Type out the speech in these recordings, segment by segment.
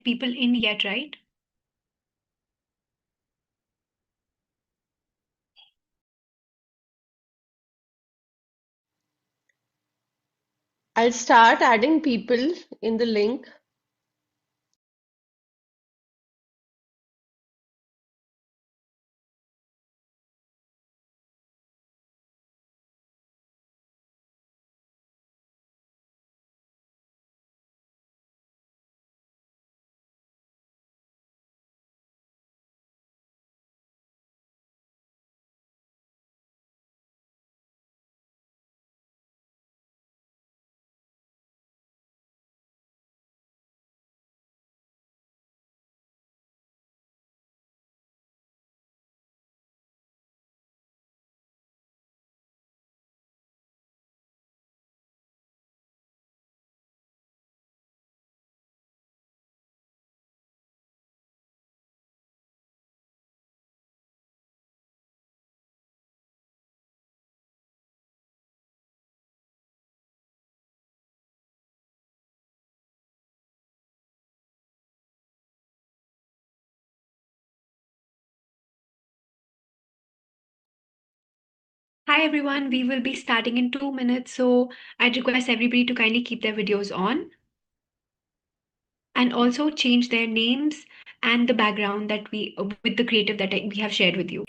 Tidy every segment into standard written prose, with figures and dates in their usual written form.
people in yet, right? I'll start adding people in the link. Hi everyone, we will be starting in 2 minutes, so I'd request everybody to kindly keep their videos on and also change their names and the background that we with the creative that we have shared with you.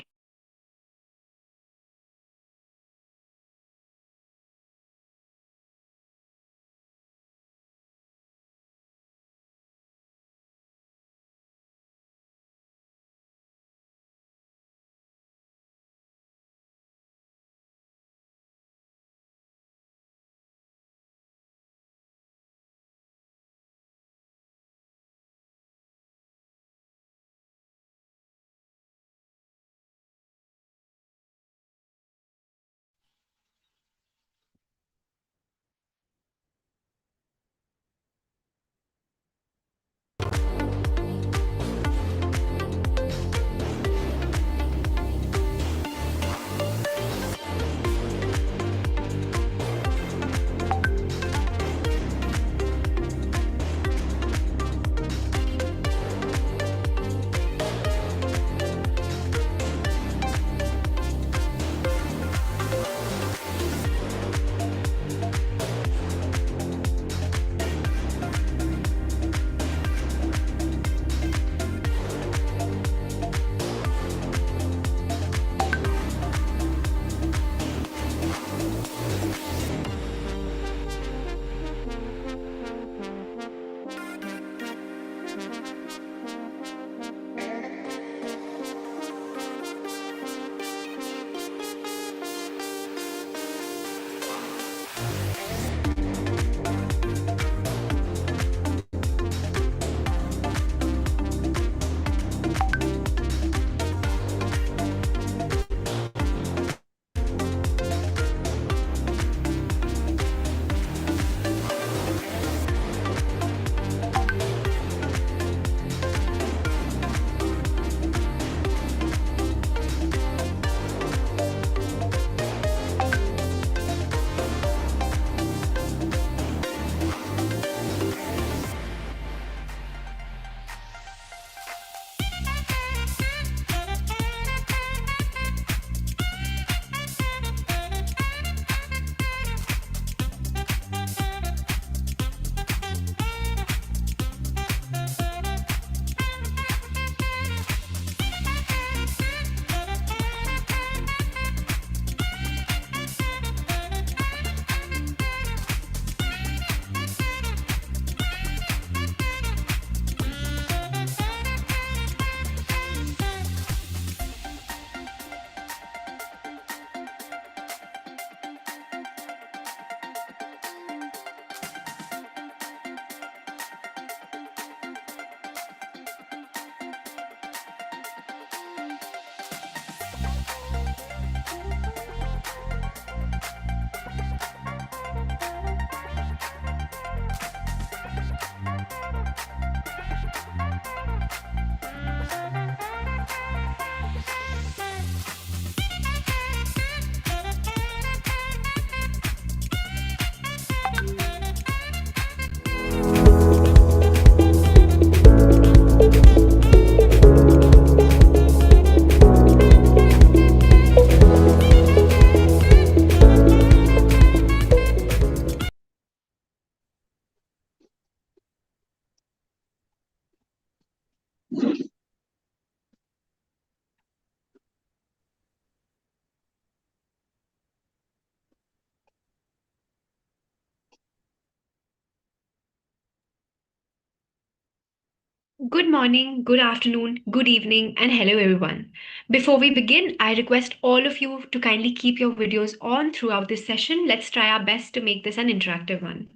Good morning, good afternoon, good evening, and hello everyone. Before we begin, I request all of you to kindly keep your videos on throughout this session. Let's try our best to make this an interactive one.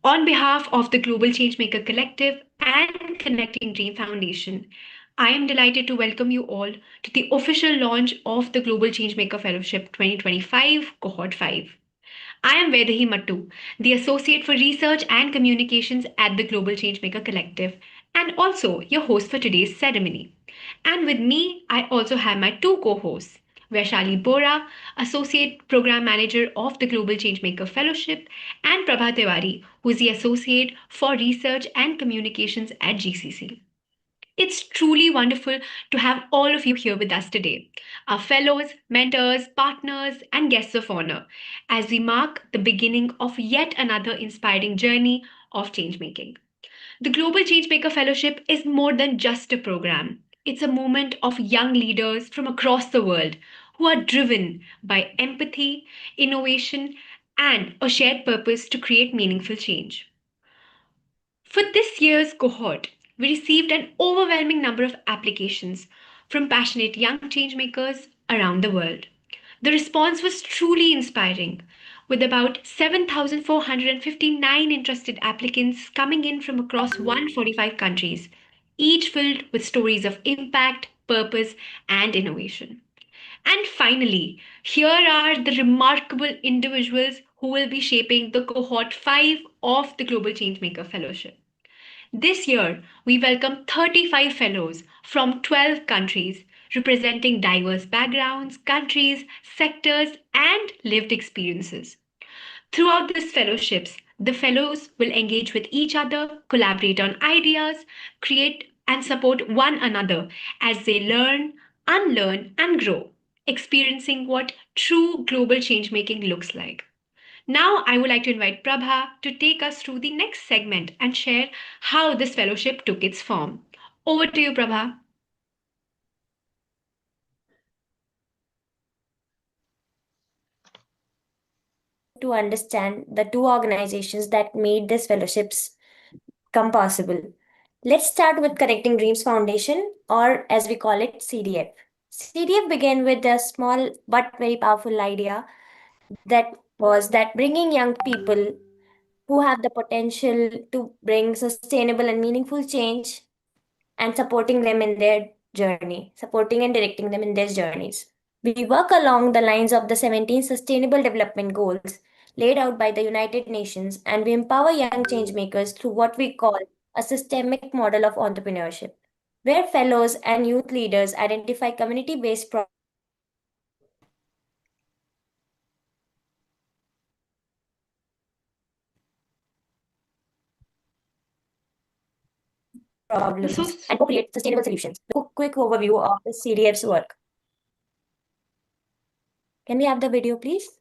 On behalf of the Global Changemaker Collective and Connecting Dream Foundation, I am delighted to welcome you all to the official launch of the Global Changemaker Fellowship 2025 Cohort 5. I am Vedahi Mattu, the Associate for Research and Communications at the Global Changemaker Collective, and also your host for today's ceremony. And with me, I also have my two co hosts, Vaishali Bora, Associate Program Manager of the Global Changemaker Fellowship, and Prabha Tiwari, who is the Associate for Research and Communications at GCC. It's truly wonderful to have all of you here with us today, our fellows, mentors, partners, and guests of honor, as we mark the beginning of yet another inspiring journey of changemaking. The Global Changemaker Fellowship is more than just a program. It's a movement of young leaders from across the world who are driven by empathy, innovation, and a shared purpose to create meaningful change. For this year's cohort, we received an overwhelming number of applications from passionate young changemakers around the world. The response was truly inspiring, with about 7,459 interested applicants coming in from across 145 countries, each filled with stories of impact, purpose, and innovation. And finally, here are the remarkable individuals who will be shaping the cohort 5 of the Global Changemaker Fellowship. This year, we welcome 35 fellows from 12 countries, representing diverse backgrounds, countries, sectors, and lived experiences. Throughout these fellowships, the fellows will engage with each other, collaborate on ideas, create and support one another as they learn, unlearn, and grow, experiencing what true global changemaking looks like. Now, I would like to invite Prabha to take us through the next segment and share how this fellowship took its form. Over to you, Prabha. To understand the two organizations that made this fellowships come possible. Let's start with Connecting Dreams Foundation, or as we call it, CDF. CDF began with a small but very powerful idea that was that bringing young people who have the potential to bring sustainable and meaningful change and supporting them in their journey, supporting and directing them in their journeys. We work along the lines of the 17 Sustainable Development Goals laid out by the United Nations, and we empower young change makers through what we call a systemic model of entrepreneurship, where fellows and youth leaders identify community based So, problems and co-create sustainable solutions. Quick overview of the CDF's work. Can we have the video, please?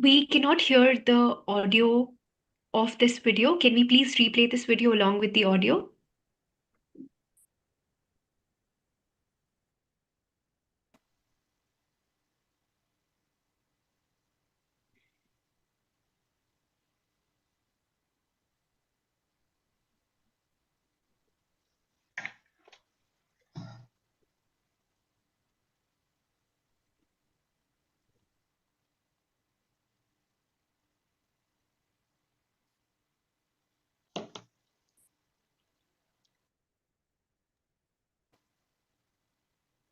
we cannot hear the audio of this video. Can we please replay this video along with the audio?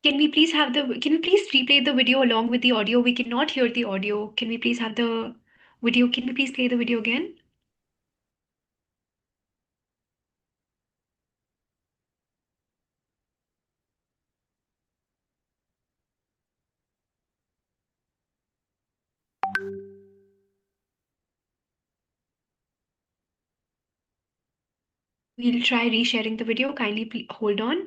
Can we please replay the video along with the audio? We cannot hear the audio. Can we please have the video? Can we please play the video again? We'll try resharing the video. Kindly hold on.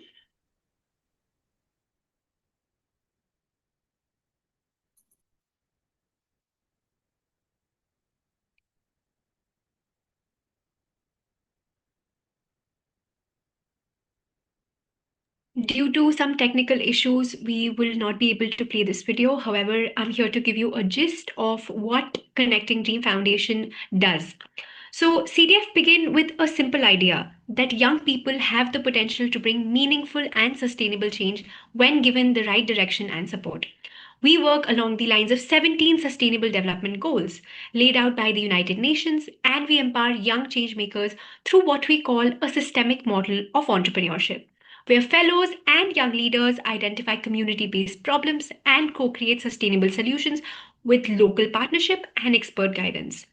Due to some technical issues, we will not be able to play this video. However, I'm here to give you a gist of what Connecting Dream Foundation does. So, CDF began with a simple idea that young people have the potential to bring meaningful and sustainable change when given the right direction and support. We work along the lines of 17 Sustainable Development Goals laid out by the United Nations, and we empower young change makers through what we call a systemic model of entrepreneurship, where fellows and young leaders identify community based problems and co create sustainable solutions with local partnership and expert guidance.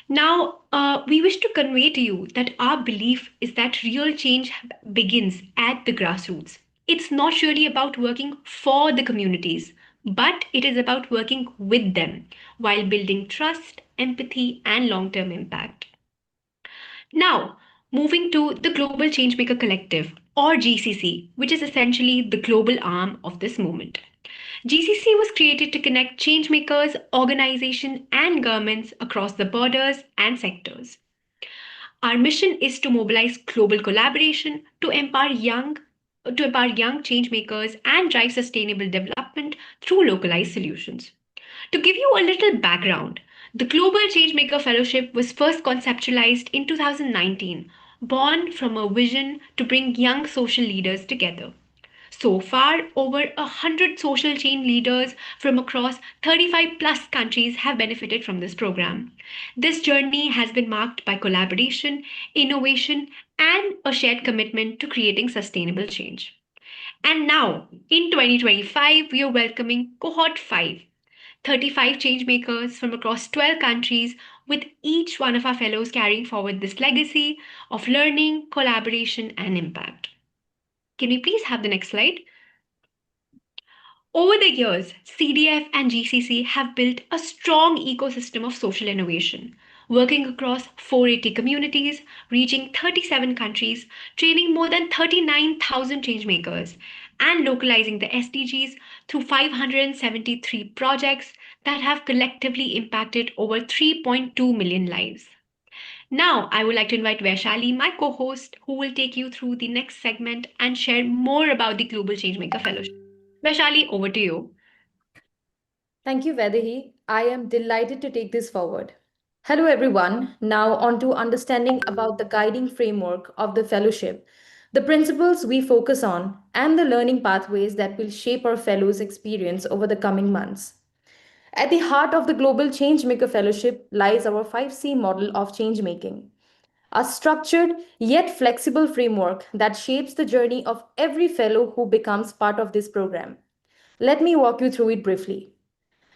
Now, we wish to convey to you that our belief is that real change begins at the grassroots. It's not really about working for the communities, but it is about working with them while building trust, empathy, and long term impact. Now, moving to the Global Changemaker Collective, or GCC, which is essentially the global arm of this movement. GCC was created to connect changemakers, organizations, and governments across the borders and sectors. Our mission is to mobilize global collaboration to empower young change makers and drive sustainable development through localized solutions. To give you a little background, the Global Changemaker Fellowship was first conceptualized in 2019, born from a vision to bring young social leaders together. So far, over 100 social change leaders from across 35 plus countries have benefited from this program. This journey has been marked by collaboration, innovation, and a shared commitment to creating sustainable change. And now, in 2025, we are welcoming Cohort 5, 35 change makers from across 12 countries, with each one of our fellows carrying forward this legacy of learning, collaboration, and impact. Can we please have the next slide? Over the years, CDF and GCC have built a strong ecosystem of social innovation, working across 480 communities, reaching 37 countries, training more than 39,000 changemakers, and localizing the SDGs through 573 projects that have collectively impacted over 3.2 million lives. Now, I would like to invite Vaishali, my co host, who will take you through the next segment and share more about the Global Changemaker Fellowship. Vaishali, over to you. Thank you, Vedahi. I am delighted to take this forward. Hello, everyone. Now, on to understanding about the guiding framework of the fellowship, the principles we focus on, and the learning pathways that will shape our fellows' experience over the coming months. At the heart of the Global Changemaker Fellowship lies our 5C model of changemaking, a structured yet flexible framework that shapes the journey of every fellow who becomes part of this program. Let me walk you through it briefly.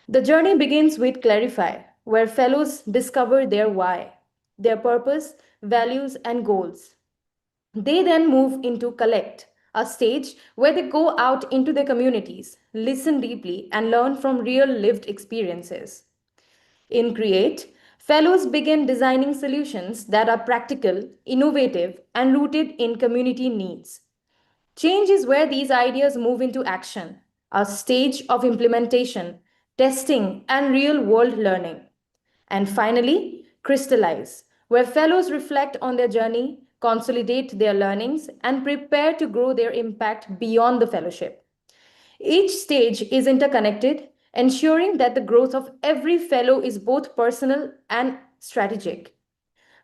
The journey begins with Clarify, where fellows discover their why, their purpose, values, and goals. They then move into Collect, a stage where they go out into their communities, listen deeply, and learn from real lived experiences. In Create, fellows begin designing solutions that are practical, innovative, and rooted in community needs. Change is where these ideas move into action, a stage of implementation, testing, and real world learning. And finally, crystallize, where fellows reflect on their journey, consolidate their learnings, and prepare to grow their impact beyond the fellowship. Each stage is interconnected, ensuring that the growth of every fellow is both personal and strategic.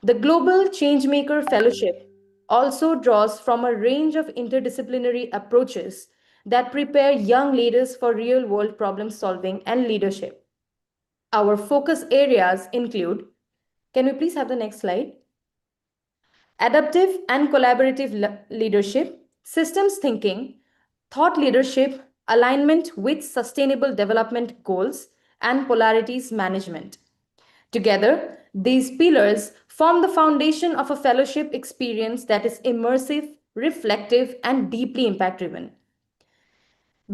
The Global Changemaker Fellowship also draws from a range of interdisciplinary approaches that prepare young leaders for real world problem solving and leadership. Our focus areas include, can we please have the next slide? Adaptive and collaborative leadership, systems thinking, thought leadership, alignment with sustainable development goals, and polarities management. Together, these pillars form the foundation of a fellowship experience that is immersive, reflective, and deeply impact driven.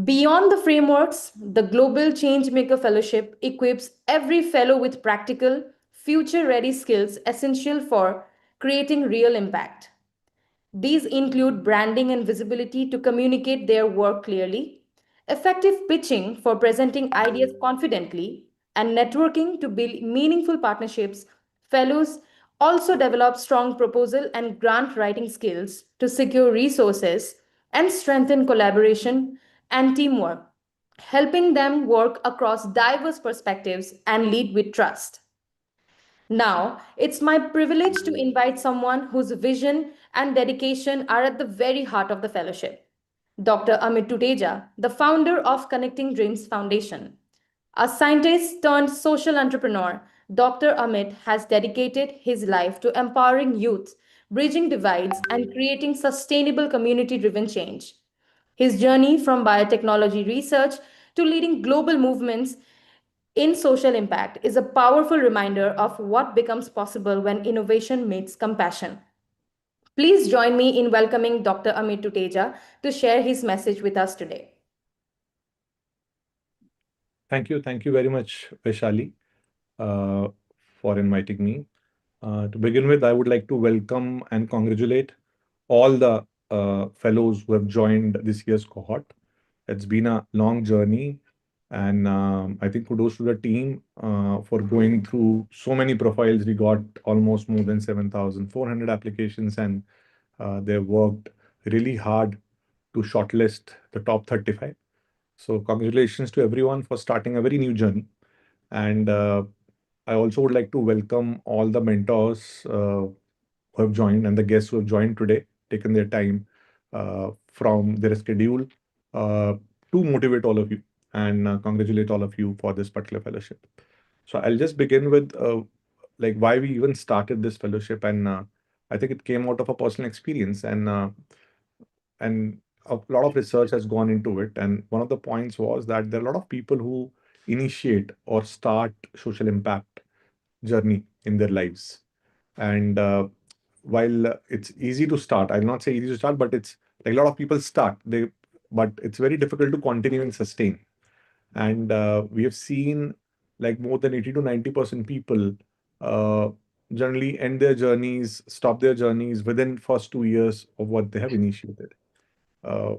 Beyond the frameworks, the Global Changemaker Fellowship equips every fellow with practical, future ready skills essential for creating real impact. These include branding and visibility to communicate their work clearly, effective pitching for presenting ideas confidently, and networking to build meaningful partnerships. Fellows also develop strong proposal and grant writing skills to secure resources, and strengthen collaboration and teamwork, helping them work across diverse perspectives and lead with trust. Now, it's my privilege to invite someone whose vision and dedication are at the very heart of the fellowship. Dr. Amit Tuteja, the founder of Connecting Dreams Foundation. A scientist turned social entrepreneur, Dr. Amit has dedicated his life to empowering youth, bridging divides, and creating sustainable community driven change. His journey from biotechnology research to leading global movements in social impact is a powerful reminder of what becomes possible when innovation meets compassion. Please join me in welcoming Dr. Amit Tuteja to share his message with us today. Thank you very much, Vaishali, uh, for inviting me. To begin with, I would like to welcome and congratulate all the fellows who have joined this year's cohort. It's been a long journey, and I think kudos to the team for going through so many profiles. We got almost more than 7,400 applications, and they worked really hard to shortlist the top 35. So, congratulations to everyone for starting a very new journey. And I also would like to welcome all the mentors who have joined and the guests who have joined today, taken their time from their schedule uh, to motivate all of you and congratulate all of you for this particular fellowship. So I'll just begin with like why we even started this fellowship, and I think it came out of a personal experience, and a lot of research has gone into it. And one of the points was that there are a lot of people who initiate or start social impact journey in their lives. And while it's easy to start, I'll not say easy to start, but it's like a lot of people start, but it's very difficult to continue and sustain. And we have seen like more than 80 to 90% people uh, generally end their journeys, stop their journeys within first 2 years of what they have initiated. Uh,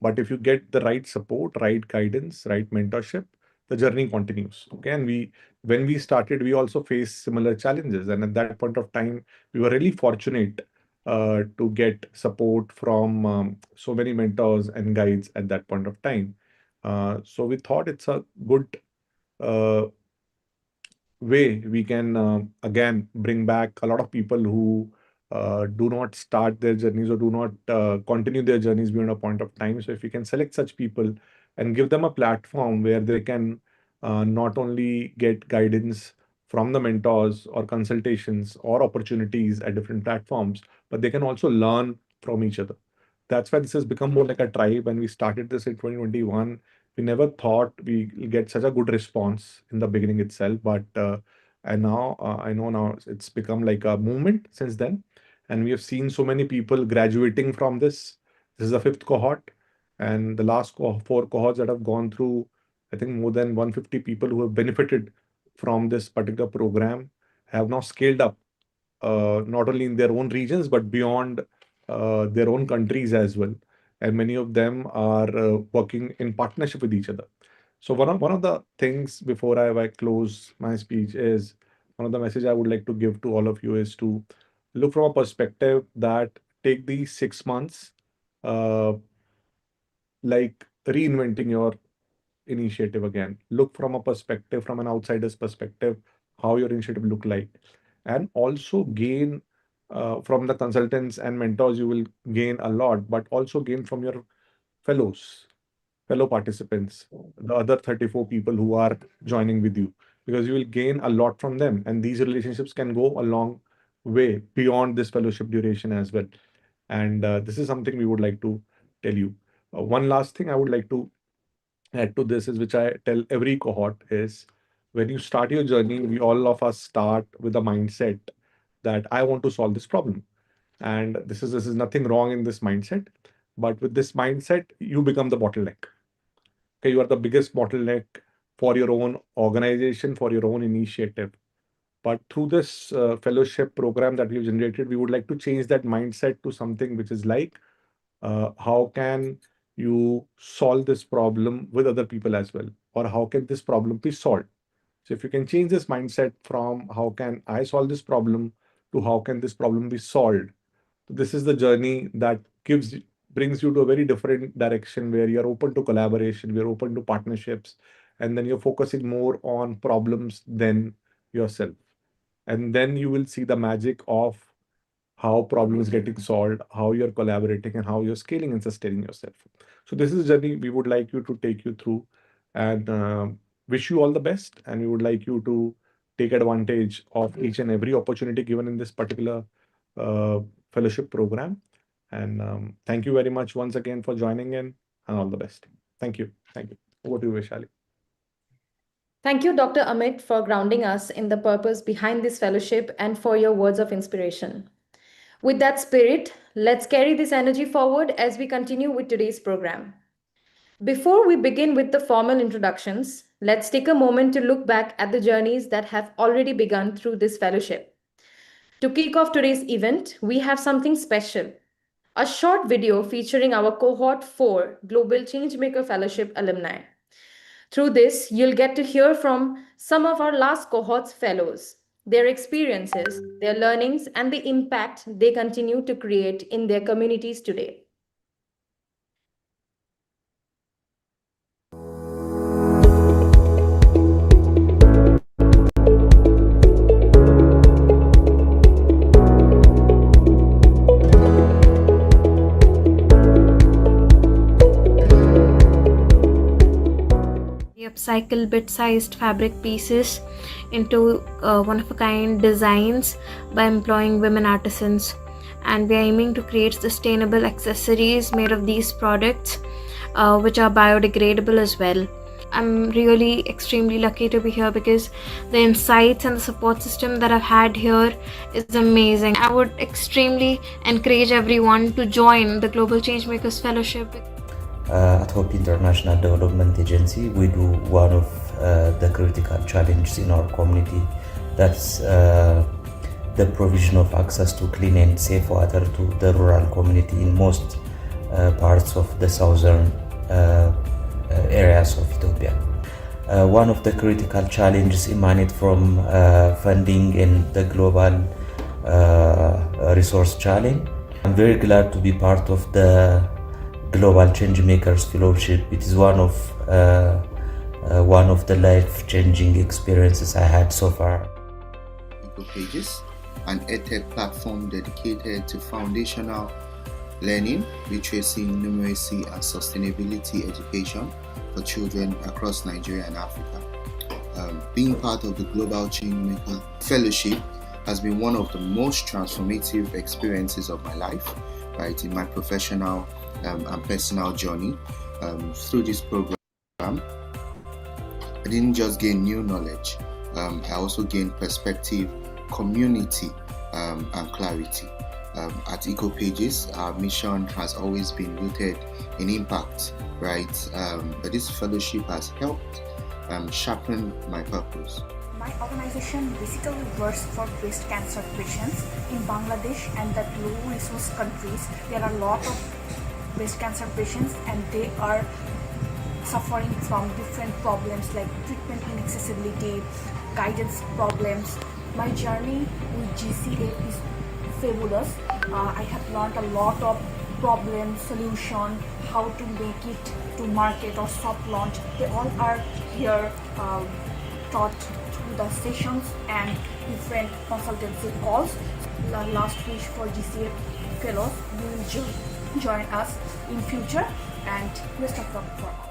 but if you get the right support, right guidance, right mentorship, the journey continues. Okay. And when we started, we also faced similar challenges. And at that point of time, we were really fortunate to get support from so many mentors and guides at that point of time. So we thought it's a good uh, way we can again bring back a lot of people who do not start their journeys or do not continue their journeys beyond a point of time. So if we can select such people and give them a platform where they can not only get guidance from the mentors or consultations or opportunities at different platforms, but they can also learn from each other. That's why this has become more like a tribe. When we started this in 2021, we never thought we get such a good response in the beginning itself, but and now I know now it's become like a movement since then, and we have seen so many people graduating from this. This is the fifth cohort, and the last four cohorts that have gone through, I think more than 150 people who have benefited from this particular program have now scaled up, not only in their own regions but beyond their own countries as well. And many of them are working in partnership with each other. So one of the things before I close my speech is one of the message I would like to give to all of you is to look from a perspective that take these 6 months uh, like reinventing your initiative again. Look from a perspective, from an outsider's perspective, how your initiative look like, and also gain from the consultants and mentors. You will gain a lot, but also gain from your fellows, fellow participants, the other 34 people who are joining with you, because you will gain a lot from them, and these relationships can go a long way beyond this fellowship duration as well. And this is something we would like to tell you. One last thing I would like to add to this is, which I tell every cohort, is when you start your journey, we all of us start with a mindset that I want to solve this problem. And this is nothing wrong in this mindset. But with this mindset, you become the bottleneck. Okay, you are the biggest bottleneck for your own organization, for your own initiative. But through this fellowship program that we've generated, we would like to change that mindset to something which is like, how can you solve this problem with other people as well? Or how can this problem be solved? So if you can change this mindset from how can I solve this problem to how can this problem be solved, this is the journey that gives brings you to a very different direction where you're open to collaboration, we're open to partnerships, and then you're focusing more on problems than yourself. And then you will see the magic of how problems getting solved, how you're collaborating, and how you're scaling and sustaining yourself. So this is a journey we would like you to take you through, and wish you all the best. And we would like you to take advantage of each and every opportunity given in this particular uh, fellowship program. And thank you very much once again for joining in, and all the best. Thank you. Thank you. Over to you, Vaishali. Thank you, Dr. Amit, for grounding us in the purpose behind this fellowship and for your words of inspiration. With that spirit, let's carry this energy forward as we continue with today's program. Before we begin with the formal introductions, let's take a moment to look back at the journeys that have already begun through this fellowship. To kick off today's event, we have something special, a short video featuring our Cohort 4 Global Changemaker Fellowship alumni. Through this, you'll get to hear from some of our last cohort's fellows, their experiences, their learnings, and the impact they continue to create in their communities today. We upcycle bit-sized fabric pieces into one-of-a-kind designs by employing women artisans, and we are aiming to create sustainable accessories made of these products, which are biodegradable as well. I'm really extremely lucky to be here because the insights and the support system that I've had here is amazing. I would extremely encourage everyone to join the Global Changemakers Fellowship. At Hope International Development Agency, we do one of the critical challenges in our community. That's the provision of access to clean and safe water to the rural community in most parts of the southern areas of Ethiopia. One of the critical challenges emanate from funding in the global resource challenge. I'm very glad to be part of the Global Changemakers Fellowship. It is one of the life-changing experiences I had so far. Pages, an edtech platform dedicated to foundational learning, literacy, numeracy, and sustainability education for children across Nigeria and Africa. Being part of the Global Changemaker Fellowship has been one of the most transformative experiences of my life, right, in my professional and personal journey. Through this program, I didn't just gain new knowledge, I also gained perspective, community, and clarity. At EcoPages, our mission has always been rooted in impact, right? But this fellowship has helped sharpen my purpose. My organization basically works for breast cancer patients in Bangladesh and the low resource countries. There are a lot of breast cancer patients and they are suffering from different problems like treatment inaccessibility, guidance problems. My journey with GCA is fabulous. I have learned a lot of problem solution, how to make it to market or soft launch. They all are here taught through the sessions and different consultancy calls. The last wish for GCA fellows, you will join us in future, and best of luck for all.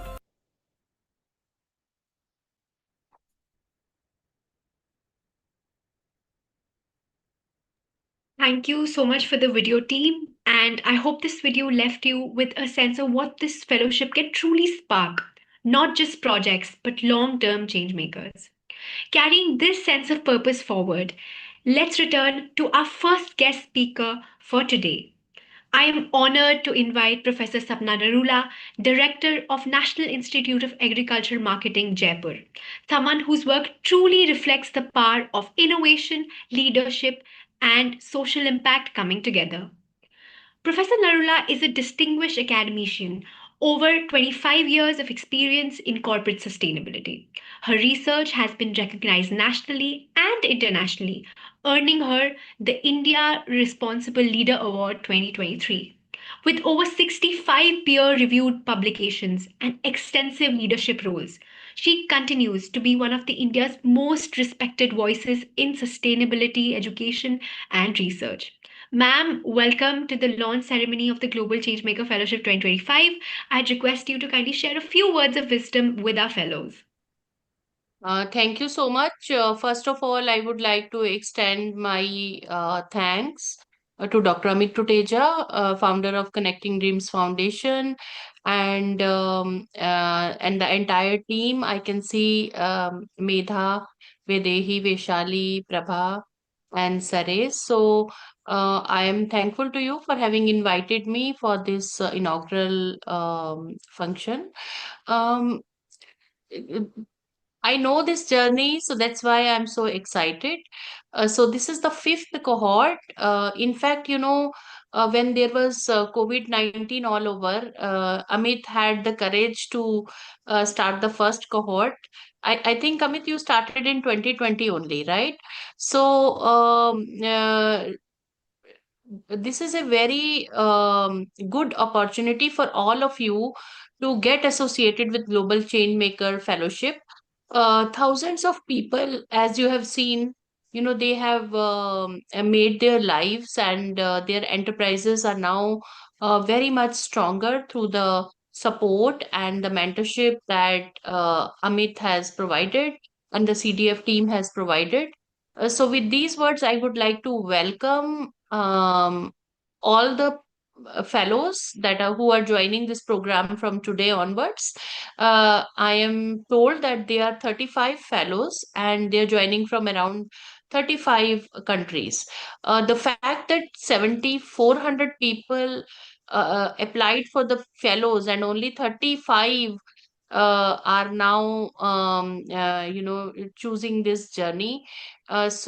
Thank you so much for the video, team, and I hope this video left you with a sense of what this fellowship can truly spark, not just projects, but long-term change makers. Carrying this sense of purpose forward, let's return to our first guest speaker for today. I am honored to invite Professor Sapna Narula, Director of National Institute of Agriculture Marketing, Jaipur, someone whose work truly reflects the power of innovation, leadership, and social impact coming together. Professor Narula is a distinguished academician, over 25 years of experience in corporate sustainability. Her research has been recognized nationally and internationally, earning her the India Responsible Leader Award 2023. With over 65 peer reviewed publications and extensive leadership roles, she continues to be one of the India's most respected voices in sustainability, education, and research. Ma'am, welcome to the launch ceremony of the Global Changemaker Fellowship 2025. I'd request you to kindly share a few words of wisdom with our fellows. Thank you so much. First of all, I would like to extend my thanks to Dr. Amit Tuteja, founder of Connecting Dreams Foundation, and the entire team. I can see Medha, Vedehi, Veshali, Prabha, and Sares. So I am thankful to you for having invited me for this inaugural function. Um, I know this journey, so that's why I'm so excited. So this is the fifth cohort. In fact, when there was COVID-19 all over, Amit had the courage to start the first cohort. I think, Amit, you started in 2020 only, right? So this is a very good opportunity for all of you to get associated with Global Changemaker Fellowship. Thousands of people, as you have seen, they have made their lives, and their enterprises are now very much stronger through the support and the mentorship that Amit has provided and the CDF team has provided. So, with these words, I would like to welcome all the fellows that are who are joining this program from today onwards. I am told that there are 35 fellows and they're joining from around 35 countries. The fact that 7,400 people applied for the fellows and only 35 are now choosing this journey. This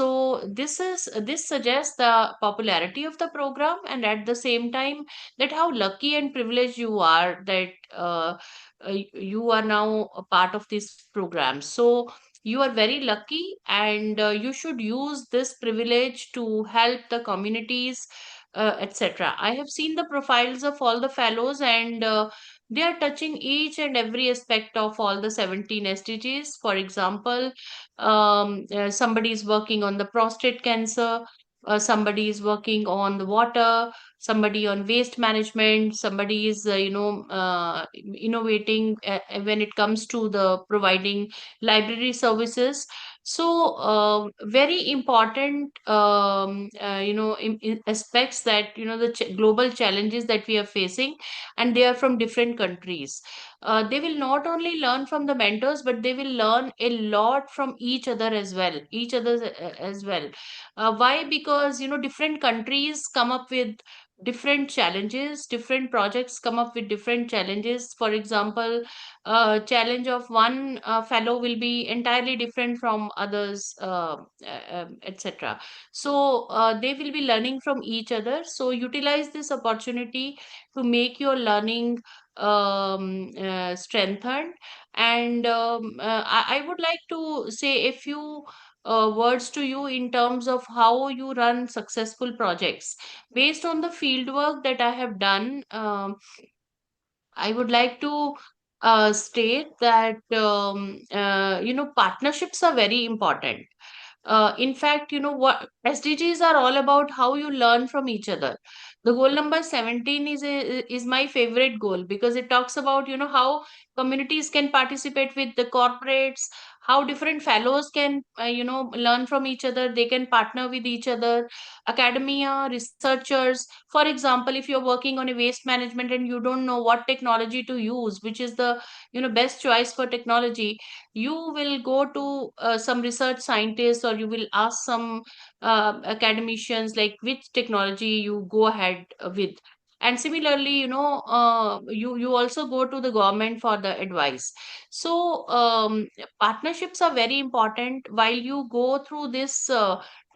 suggests the popularity of the program, and at the same time that how lucky and privileged you are that you are now a part of this program. So you are very lucky, and you should use this privilege to help the communities, etc. I have seen the profiles of all the fellows, and they are touching each and every aspect of all the 17 SDGs. For example, somebody is working on the prostate cancer, somebody is working on the water, somebody on waste management, somebody is, innovating when it comes to the providing library services. So, very important, in aspects that, the global challenges that we are facing, and they are from different countries. They will not only learn from the mentors, but they will learn a lot from each other as well, each other as well. Why? Because, different countries come up with different challenges, different projects come up with different challenges. For example, challenge of one fellow will be entirely different from others, etc. So they will be learning from each other. So utilize this opportunity to make your learning strengthened. And I would like to say a few words to you in terms of how you run successful projects. Based on the field work that I have done, I would like to state that partnerships are very important. In fact, what SDGs are all about, how you learn from each other. The goal number 17 is my favorite goal, because it talks about, how communities can participate with the corporates, how different fellows can, learn from each other. They can partner with each other, academia, researchers. For example, if you're working on a waste management and you don't know what technology to use, which is the, best choice for technology, you will go to some research scientists, or you will ask some academicians like which technology you go ahead with. And similarly, you also go to the government for the advice. So partnerships are very important. While you go through this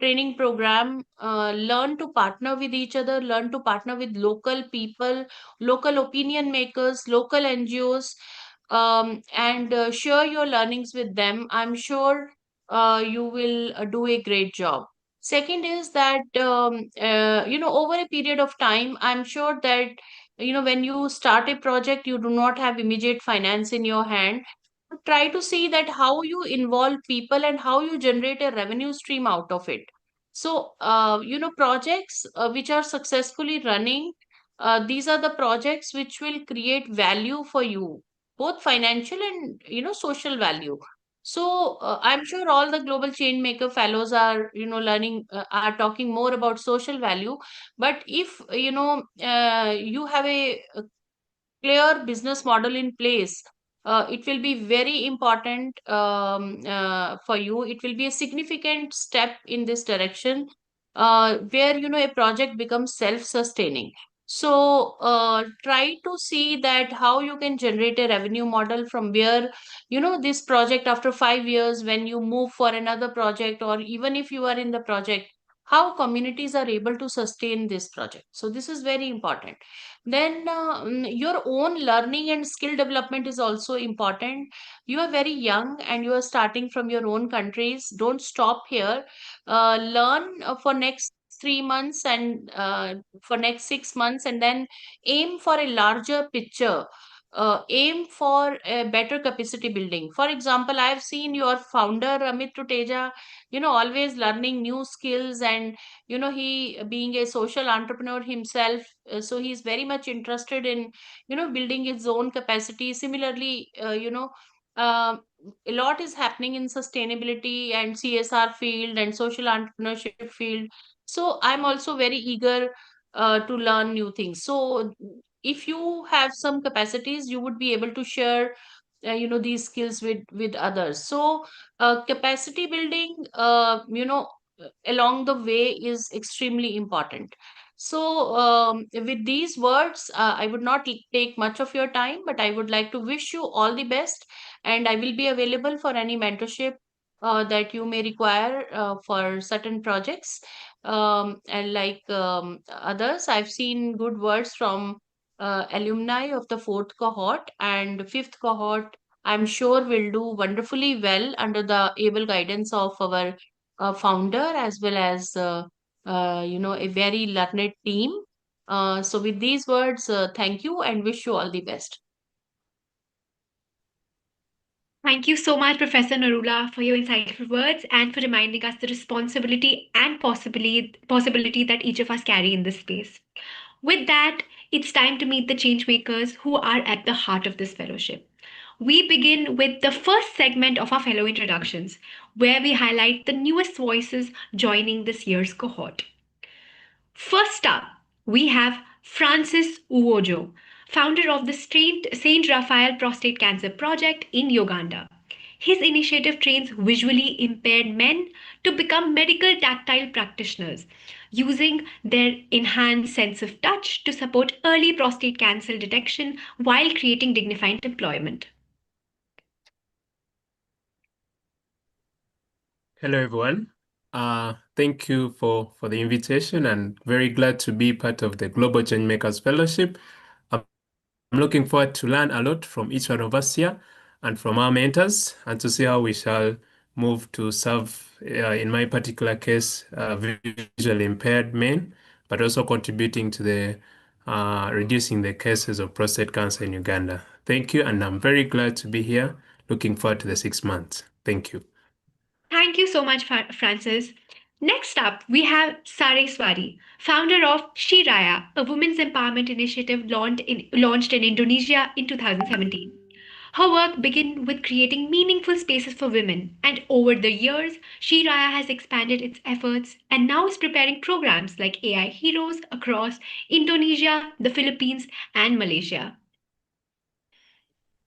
training program, learn to partner with each other, learn to partner with local people, local opinion makers, local NGOs, and share your learnings with them. I'm sure you will do a great job. Second is that, over a period of time, I'm sure that when you start a project, you do not have immediate finance in your hand. Try to see that how you involve people and how you generate a revenue stream out of it. So projects which are successfully running, these are the projects which will create value for you, both financial and social value. So I'm sure all the global change maker fellows are learning, are talking more about social value. But if you have a clear business model in place, it will be very important for you. It will be a significant step in this direction, where a project becomes self-sustaining. So try to see that how you can generate a revenue model from where this project, after 5 years, when you move for another project, or even if you are in the project, how communities are able to sustain this project. So this is very important. Then your own learning and skill development is also important. You are very young and you are starting from your own countries. Don't stop here. Learn for next 3 months and for next 6 months, and then aim for a larger picture. Aim for a better capacity building. For example, I have seen your founder Amit Tuteja, always learning new skills, and he being a social entrepreneur himself, so he's very much interested in building his own capacity. Similarly, uh, a lot is happening in sustainability and CSR field and social entrepreneurship field. So I'm also very eager to learn new things. So if you have some capacities, you would be able to share these skills with others. So capacity building, along the way, is extremely important. So with these words, I would not take much of your time, but I would like to wish you all the best, and I will be available for any mentorship that you may require for certain projects. And like others, I've seen good words from alumni of the fourth cohort and fifth cohort. I'm sure will do wonderfully well under the able guidance of our founder, as well as a very learned team. So with these words, thank you and wish you all the best. Thank you so much, Professor Narula, for your insightful words and for reminding us the responsibility and possibility that each of us carry in this space. With that, it's time to meet the changemakers who are at the heart of this fellowship. We begin with the first segment of our fellow introductions, where we highlight the newest voices joining this year's cohort. First up, we have Francis Uwojo, founder of the Saint Raphael Prostate Cancer Project in Uganda. His initiative trains visually impaired men to become medical tactile practitioners, using their enhanced sense of touch to support early prostate cancer detection while creating dignified employment. Hello, everyone. Thank you for the invitation, and very glad to be part of the Global Changemakers Fellowship. I'm looking forward to learn a lot from each one of us here and from our mentors, and to see how we shall move to serve, in my particular case, visually impaired men, but also contributing to the reducing the cases of prostate cancer in Uganda. Thank you, and I'm very glad to be here. Looking forward to the 6 months. Thank you. Thank you so much, Francis. Next up, we have Sareswari, founder of Shiraya, a women's empowerment initiative launched in Indonesia in 2017. Her work began with creating meaningful spaces for women, and over the years, Shiraya has expanded its efforts and now is preparing programs like AI Heroes across Indonesia, the Philippines, and Malaysia.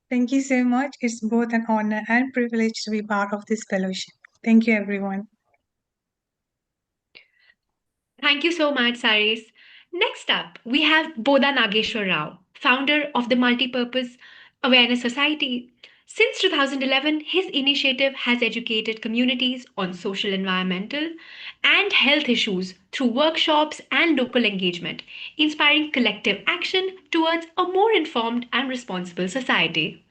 Thank you so much. It's both an honor and privilege to be part of this fellowship. Thank you, everyone. Thank you so much, Saris. Next up, we have Bodha Nageshwar Rao, founder of the Multipurpose Awareness Society. Since 2011, his initiative has educated communities on social, environmental, and health issues through workshops and local engagement, inspiring collective action towards a more informed and responsible society.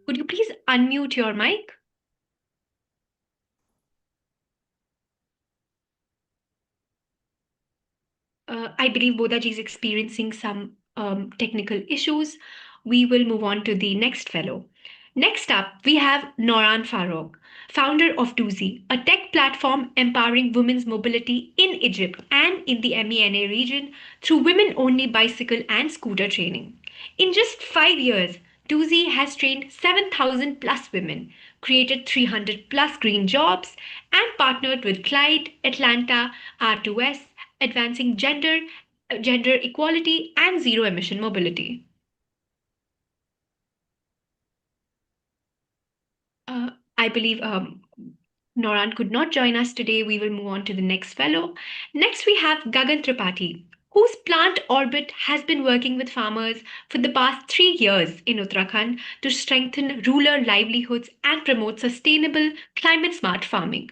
Could you please unmute your mic? I believe Bodaji is experiencing some technical issues. We will move on to the next fellow. Next up, we have Noran Farouk, founder of Doozy, a tech platform empowering women's mobility in Egypt and in the MENA region through women only bicycle and scooter training. In just 5 years, Doozy has trained 7,000 plus women, created 300 plus green jobs, and partnered with Clyde, Atlanta, R2S, advancing gender equality and zero emission mobility. I believe Noran could not join us today. We will move on to the next fellow. Next, we have Gagan Tripathi, whose plant Orbit has been working with farmers for the past 3 years in Uttarakhand to strengthen rural livelihoods and promote sustainable, climate smart farming.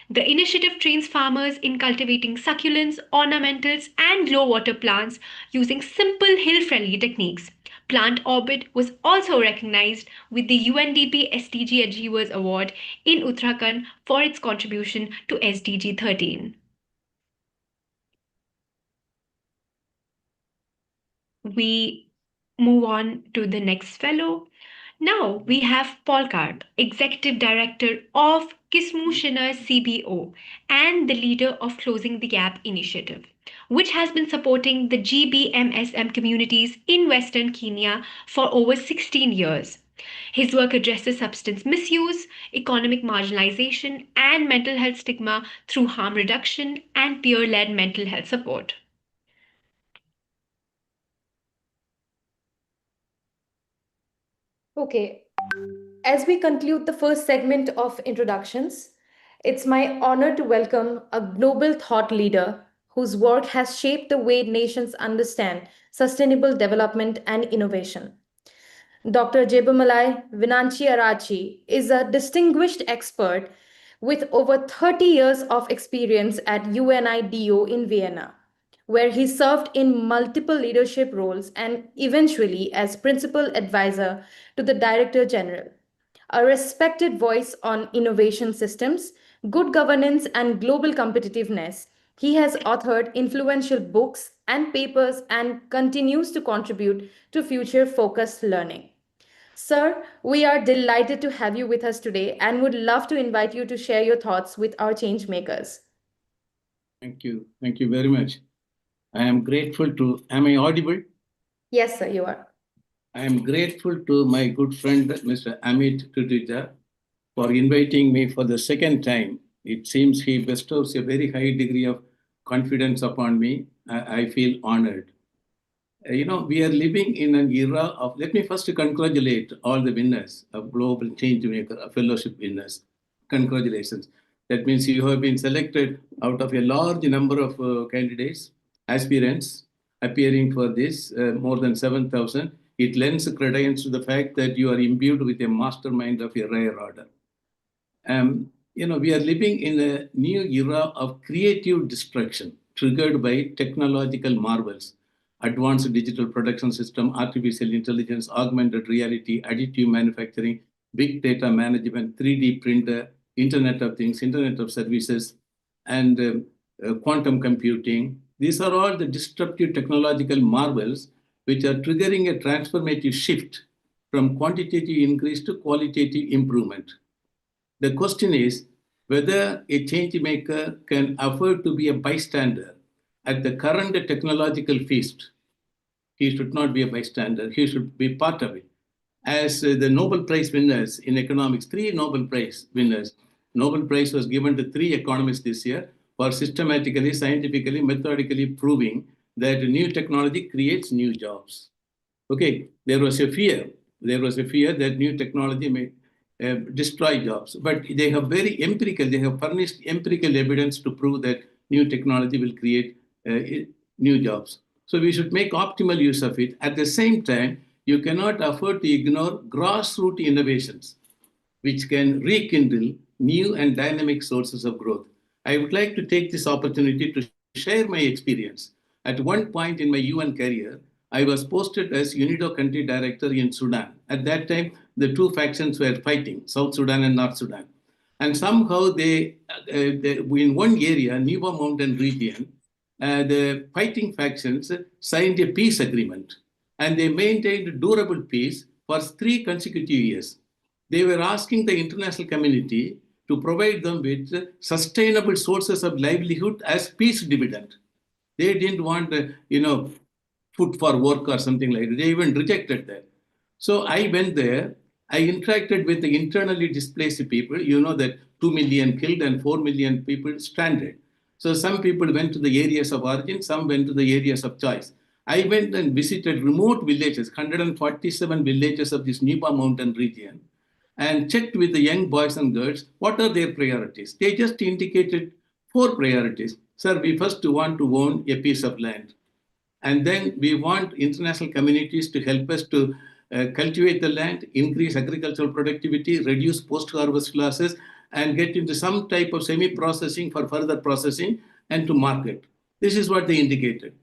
The initiative trains farmers in cultivating succulents, ornamentals, and low water plants using simple hill friendly techniques. Plant Orbit was also recognized with the UNDP SDG Achievers Award in Uttarakhand for its contribution to SDG 13. We move on to the next fellow. Now we have Paul Karp, Executive Director of Kismu Shinner CBO and the leader of Closing the Gap initiative, which has been supporting the GBMSM communities in Western Kenya for over 16 years. His work addresses substance misuse, economic marginalization, and mental health stigma through harm reduction and peer led mental health support. Okay, as we conclude the first segment of introductions, it's my honor to welcome a global thought leader whose work has shaped the way nations understand sustainable development and innovation. Dr. Jebumalai Vinanchi Arachi is a distinguished expert with over 30 years of experience at UNIDO in Vienna, where he served in multiple leadership roles and eventually as principal advisor to the Director General. A respected voice on innovation systems, good governance, and global competitiveness, he has authored influential books and papers and continues to contribute to future focused learning. Sir, we are delighted to have you with us today and would love to invite you to share your thoughts with our change makers. Thank you. Thank you very much. I am grateful to, am I audible? Yes, sir, you are. I am grateful to my good friend, Mr. Amit Tutuja, for inviting me for the second time. It seems he bestows a very high degree of confidence upon me. I feel honored. We are living in an era of, let me first congratulate all the winners of Global Changemaker Fellowship winners. Congratulations. That means you have been selected out of a large number of candidates, aspirants appearing for this, more than 7,000. It lends credence to the fact that you are imbued with a mastermind of a rare order. We are living in a new era of creative destruction triggered by technological marvels, advanced digital production system, artificial intelligence, augmented reality, additive manufacturing, big data management, 3D printer, Internet of Things, Internet of Services, and quantum computing. These are all the disruptive technological marvels which are triggering a transformative shift from quantitative increase to qualitative improvement. The question is whether a change maker can afford to be a bystander at the current technological feast. He should not be a bystander. He should be part of it. As the Nobel Prize winners in economics, 3 Nobel Prize winners, Nobel Prize was given to 3 economists this year for systematically, scientifically, methodically proving that new technology creates new jobs. Okay, there was a fear. There was a fear that new technology may destroy jobs, but they have they have furnished empirical evidence to prove that new technology will create new jobs. So we should make optimal use of it. At the same time, you cannot afford to ignore grassroots innovations, which can rekindle new and dynamic sources of growth. I would like to take this opportunity to share my experience. At one point in my UN career, I was posted as UNIDO country director in Sudan. At that time, the 2 factions were fighting, South Sudan and North Sudan. And somehow in one area, Nuba Mountain region, the fighting factions signed a peace agreement, and they maintained durable peace for 3 consecutive years. They were asking the international community to provide them with sustainable sources of livelihood as peace dividend. They didn't want, food for work or something like that. They even rejected that. So I went there. I interacted with the internally displaced people. You know that 2 million killed and 4 million people stranded. So some people went to the areas of origin, some went to the areas of choice. I went and visited remote villages, 147 villages of this Nipa mountain region, and checked with the young boys and girls what are their priorities. They just indicated 4 priorities. Sir, we first want to own a piece of land. And then we want international communities to help us to cultivate the land, increase agricultural productivity, reduce post-harvest losses, and get into some type of semi-processing for further processing and to market. This is what they indicated.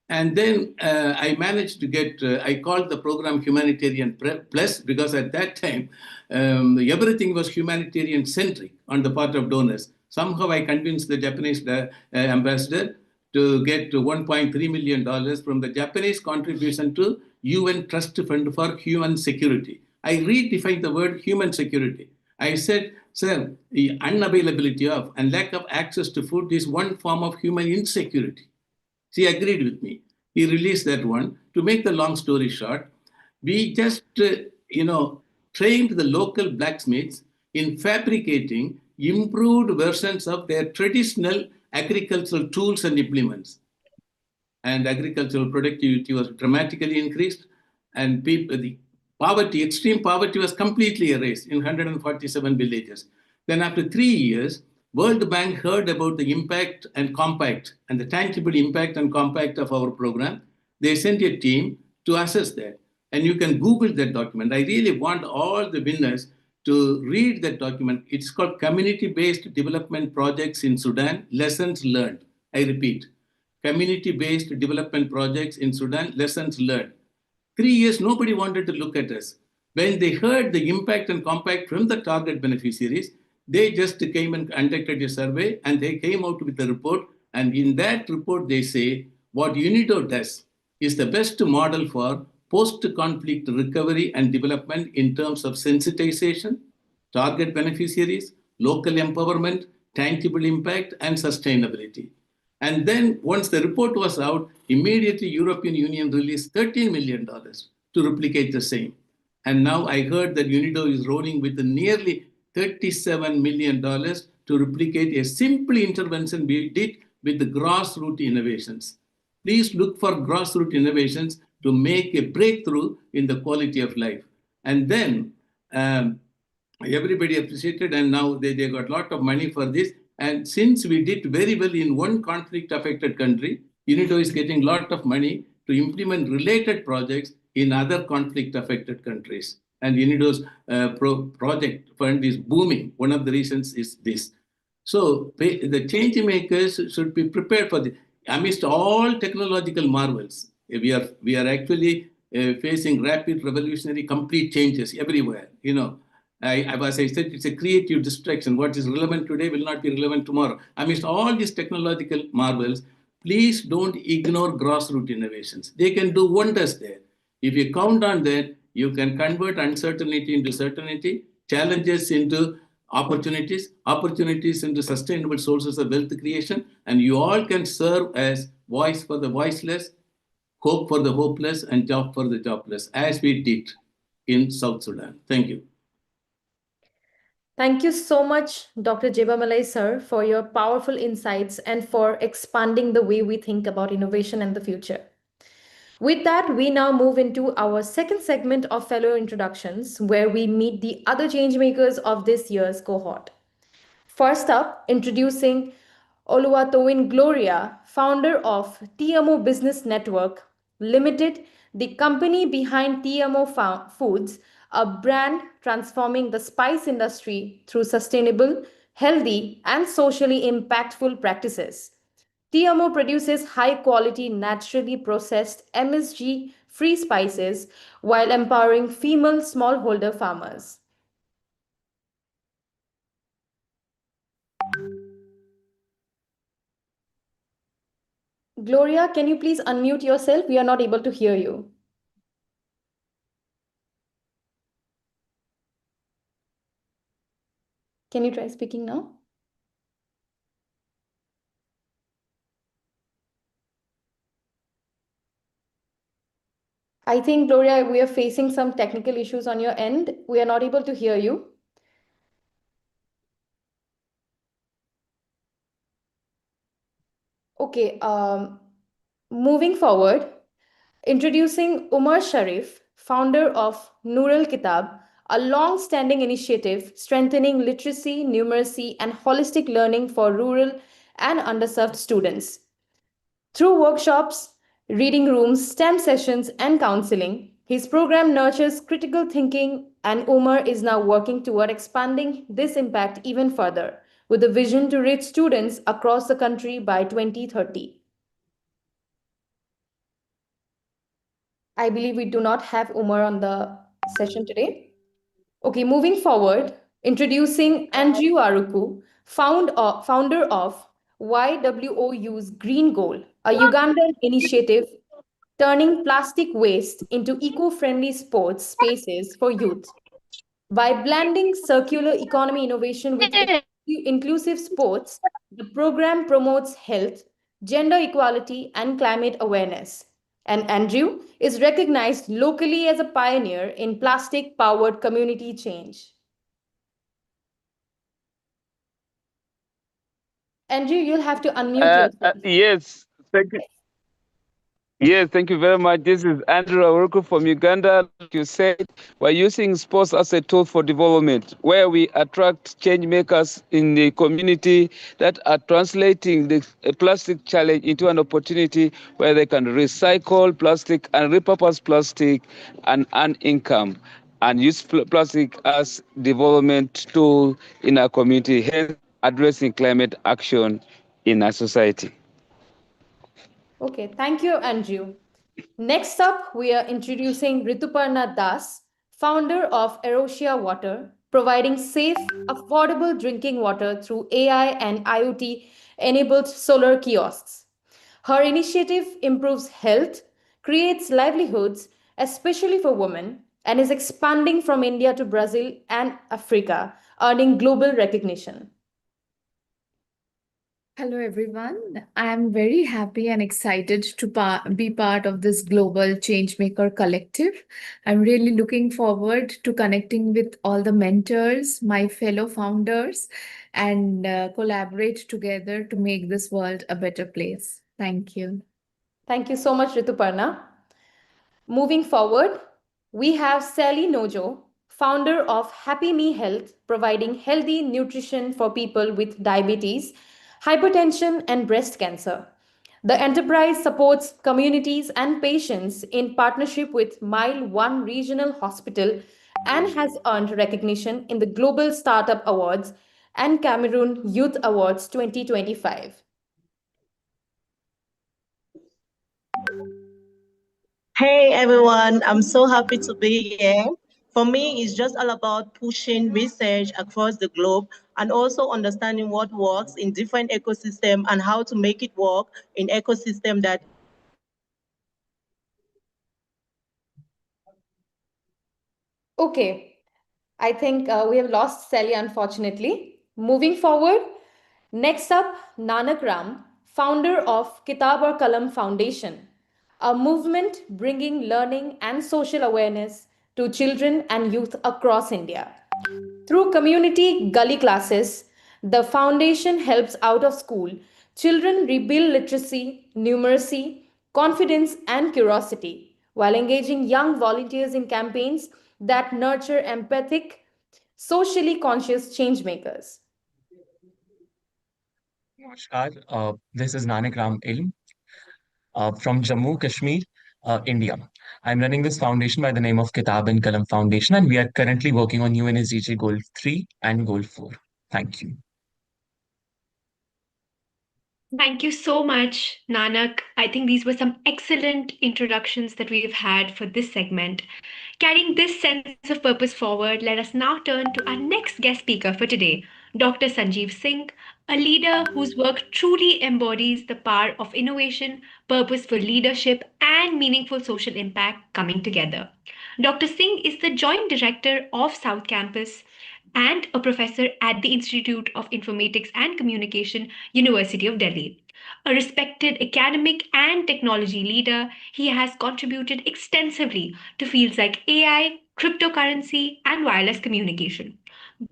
And then I managed to get, I called the program Humanitarian Plus because at that time, everything was humanitarian centric on the part of donors. Somehow I convinced the Japanese ambassador to get $1.3 million from the Japanese contribution to UN Trust Fund for Human Security. I redefined the word human security. I said, sir, the unavailability of and lack of access to food is one form of human insecurity. She agreed with me. He released that one. To make the long story short, we just, trained the local blacksmiths in fabricating improved versions of their traditional agricultural tools and implements. And agricultural productivity was dramatically increased, and the poverty, extreme poverty, was completely erased in 147 villages. Then after 3 years, World Bank heard about the impact and compact and the tangible impact and compact of our program. They sent a team to assess that. And you can Google that document. I really want all the winners to read that document. It's called Community-Based Development Projects in Sudan, Lessons Learned. I repeat, Community-Based Development Projects in Sudan, Lessons Learned. 3 years, nobody wanted to look at us. When they heard the impact and compact from the target beneficiaries, they just came and conducted a survey and they came out with a report. And in that report, they say what UNIDO does is the best model for post-conflict recovery and development in terms of sensitization, target beneficiaries, local empowerment, tangible impact, and sustainability. And then once the report was out, immediately European Union released $13 million to replicate the same. And now I heard that UNIDO is rolling with nearly $37 million to replicate a simple intervention we did with the grassroots innovations. Please look for grassroots innovations to make a breakthrough in the quality of life. And then everybody appreciated, and now they got a lot of money for this. And since we did very well in one conflict-affected country, UNIDO is getting a lot of money to implement related projects in other conflict-affected countries. And UNIDO's project fund is booming. One of the reasons is this. So the change makers should be prepared for this. Amidst all technological marvels, we are actually facing rapid, revolutionary, complete changes everywhere. As I said, it's a creative distraction. What is relevant today will not be relevant tomorrow. Amidst all these technological marvels, please don't ignore grassroots innovations. They can do wonders there. If you count on that, you can convert uncertainty into certainty, challenges into opportunities, opportunities into sustainable sources of wealth creation, and you all can serve as voice for the voiceless, hope for the hopeless, and job for the jobless, as we did in South Sudan. Thank you. Thank you so much, Dr. Jebamalai sir, for your powerful insights and for expanding the way we think about innovation and the future. With that, we now move into our second segment of fellow introductions, where we meet the other changemakers of this year's cohort. First up, introducing Oluwatoyin Gloria, founder of TMO Business Network Limited, the company behind TMO Foods, a brand transforming the spice industry through sustainable, healthy, and socially impactful practices. TMO produces high quality, naturally processed MSG free spices while empowering female smallholder farmers. Gloria, can you please unmute yourself? We are not able to hear you. Can you try speaking now? I think, Gloria, we are facing some technical issues on your end. We are not able to hear you. Okay, moving forward, introducing Umar Sharif, founder of Nooral Kitab, a long-standing initiative strengthening literacy, numeracy, and holistic learning for rural and underserved students. Through workshops, reading rooms, STEM sessions, and counseling, his program nurtures critical thinking, and Umar is now working toward expanding this impact even further, with a vision to reach students across the country by 2030. I believe we do not have Umar on the session today. Okay, moving forward, introducing Andrew Aruku, founder of YWOU's Green Goal, a Ugandan initiative turning plastic waste into eco-friendly sports spaces for youth. By blending circular economy innovation with inclusive sports, the program promotes health, gender equality, and climate awareness. And Andrew is recognized locally as a pioneer in plastic powered community change. Andrew, you'll have to unmute yourself. Yes, thank you. Yes, thank you very much. This is Andrew Aruku from Uganda. Like you said, we're using sports as a tool for development, where we attract change makers in the community that are translating the plastic challenge into an opportunity where they can recycle plastic and repurpose plastic and earn income and use plastic as development tool in our community, hence addressing climate action in our society. Okay, thank you, Andrew. Next up, we are introducing Rituparna Das, founder of Erosia Water, providing safe, affordable drinking water through AI and IoT enabled solar kiosks. Her initiative improves health, creates livelihoods, especially for women, and is expanding from India to Brazil and Africa, earning global recognition. Hello, everyone. I am very happy and excited to be part of this global Changemaker collective. I'm really looking forward to connecting with all the mentors, my fellow founders, and collaborate together to make this world a better place. Thank you. Thank you so much, Rituparna. Moving forward, we have Sally Nojo, founder of Happy Me Health, providing healthy nutrition for people with diabetes, hypertension, and breast cancer. The enterprise supports communities and patients in partnership with Mile 1 Regional Hospital and has earned recognition in the Global Startup Awards and Cameroon Youth Awards 2025. Hey everyone, I'm so happy to be here. For me, it's just all about pushing research across the globe and also understanding what works in different ecosystems and how to make it work in ecosystem that. Okay, I think we have lost Sally, unfortunately. Moving forward, next up, Nanak Ram, founder of Kitab Aur Kalam Foundation, a movement bringing learning and social awareness to children and youth across India. Through community gully classes, the foundation helps out of school children rebuild literacy, numeracy, confidence, and curiosity while engaging young volunteers in campaigns that nurture empathic, socially conscious change makers. Namaskar. This is Nanak Ram Ilm from Jammu, Kashmir, India. I'm running this foundation by the name of Kitab and Kalam Foundation, and we are currently working on UNSDG Goal 3 and Goal 4. Thank you. Thank you so much, Nanak. I think these were some excellent introductions that we've had for this segment. Carrying this sense of purpose forward, let us now turn to our next guest speaker for today, Dr. Sanjeev Singh, a leader whose work truly embodies the power of innovation, purposeful leadership, and meaningful social impact coming together. Dr. Singh is the Joint Director of South Campus and a professor at the Institute of Informatics and Communication, University of Delhi. A respected academic and technology leader, he has contributed extensively to fields like AI, cryptocurrency, and wireless communication.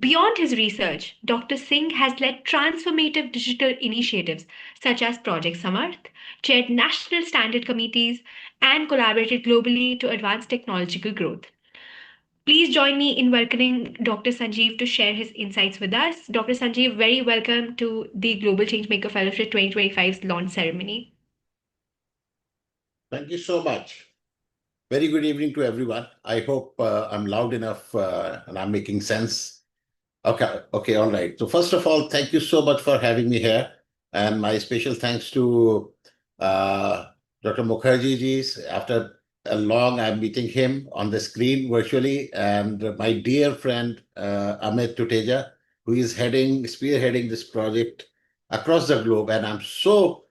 Beyond his research, Dr. Singh has led transformative digital initiatives such as Project Samarth, chaired national standard committees, and collaborated globally to advance technological growth. Please join me in welcoming Dr. Sanjeev to share his insights with us. Dr. Sanjeev, very welcome to the Global Changemaker Fellowship 2025's launch ceremony. Thank you so much. Very good evening to everyone. I hope I'm loud enough and I'm making sense. Okay, all right. So first of all, thank you so much for having me here. And my special thanks to Dr. Mukherjee ji. After a long, I'm meeting him on the screen virtually. And my dear friend, Amit Tuteja, who is spearheading this project across the globe. And I'm so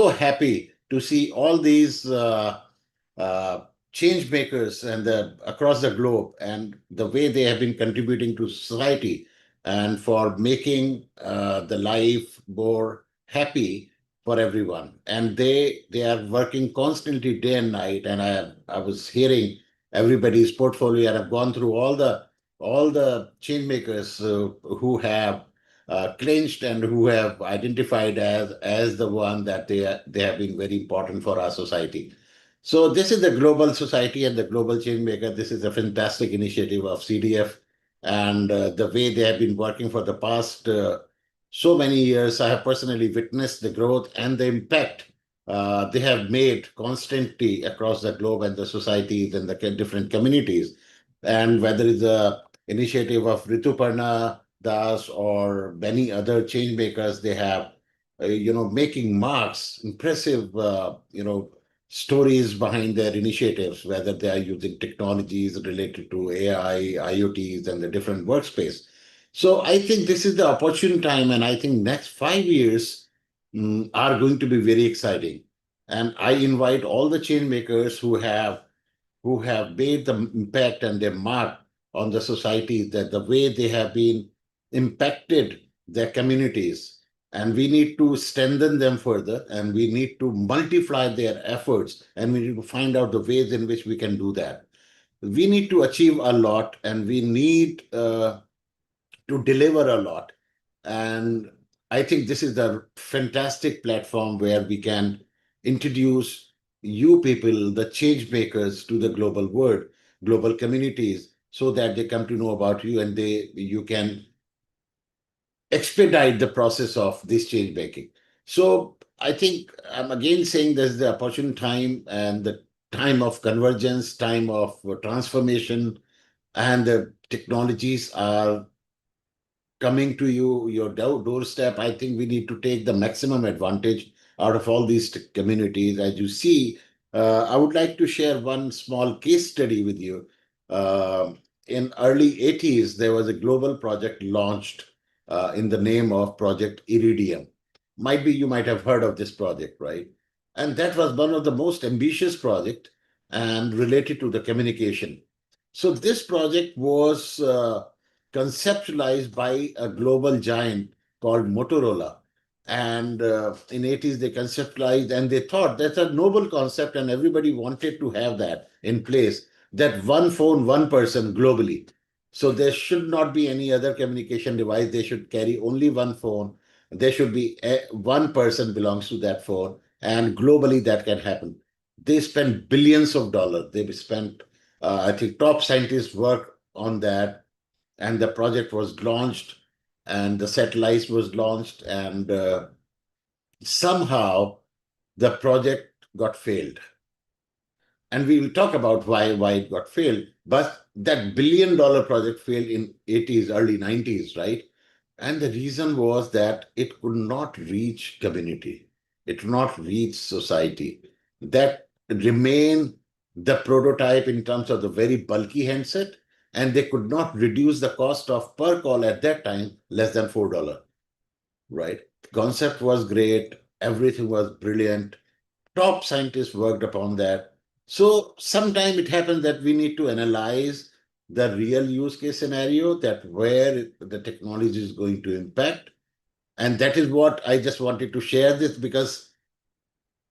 happy to see all these change makers and across the globe and the way they have been contributing to society and for making the life more happy for everyone. And they are working constantly day and night. And I was hearing everybody's portfolio, and I've gone through all the change makers who have clinched and who have identified as the one that they have been very important for our society. So this is the global society and the global change maker. This is a fantastic initiative of CDF, and the way they have been working for the past so many years. I have personally witnessed the growth and the impact they have made constantly across the globe and the societies and the different communities. And whether it's the initiative of Rituparna Das or many other change makers, they have, making marks, impressive, stories behind their initiatives, whether they are using technologies related to AI, IoTs, and the different workspace. So I think this is the opportune time, and I think next 5 years are going to be very exciting. And I invite all the change makers who have made the impact and their mark on the society, that the way they have been impacted their communities. And we need to strengthen them further, and we need to multiply their efforts, and we need to find out the ways in which we can do that. We need to achieve a lot, and we need to deliver a lot. And I think this is a fantastic platform where we can introduce you people, the change makers, to the global world, global communities, so that they come to know about you, and you can expedite the process of this change making. So I think I'm again saying this is the opportune time and the time of convergence, time of transformation, and the technologies are coming to your doorstep. I think we need to take the maximum advantage out of all these communities. As you see, I would like to share one small case study with you. In early 80s, there was a global project launched in the name of Project Iridium. You might have heard of this project, right? And that was one of the most ambitious project and related to the communication. So this project was conceptualized by a global giant called Motorola. And in 80s, they conceptualized, and they thought that's a noble concept, and everybody wanted to have that in place, that one phone, one person globally. So there should not be any other communication device. They should carry only one phone. There should be one person belongs to that phone, and globally that can happen. They spent billions of dollars. They spent, I think, top scientists work on that, and the project was launched, and the satellite was launched, and somehow the project got failed. And we will talk about why it got failed. But that billion-dollar project failed in 80s, early 90s, right? And the reason was that it could not reach community. It could not reach society. That remained the prototype in terms of the very bulky handset, and they could not reduce the cost of per call at that time less than $4. right? Concept was great, everything was brilliant. Top scientists worked upon that. So sometime it happens that we need to analyze the real use case scenario, that where the technology is going to impact. And that is what I just wanted to share this, because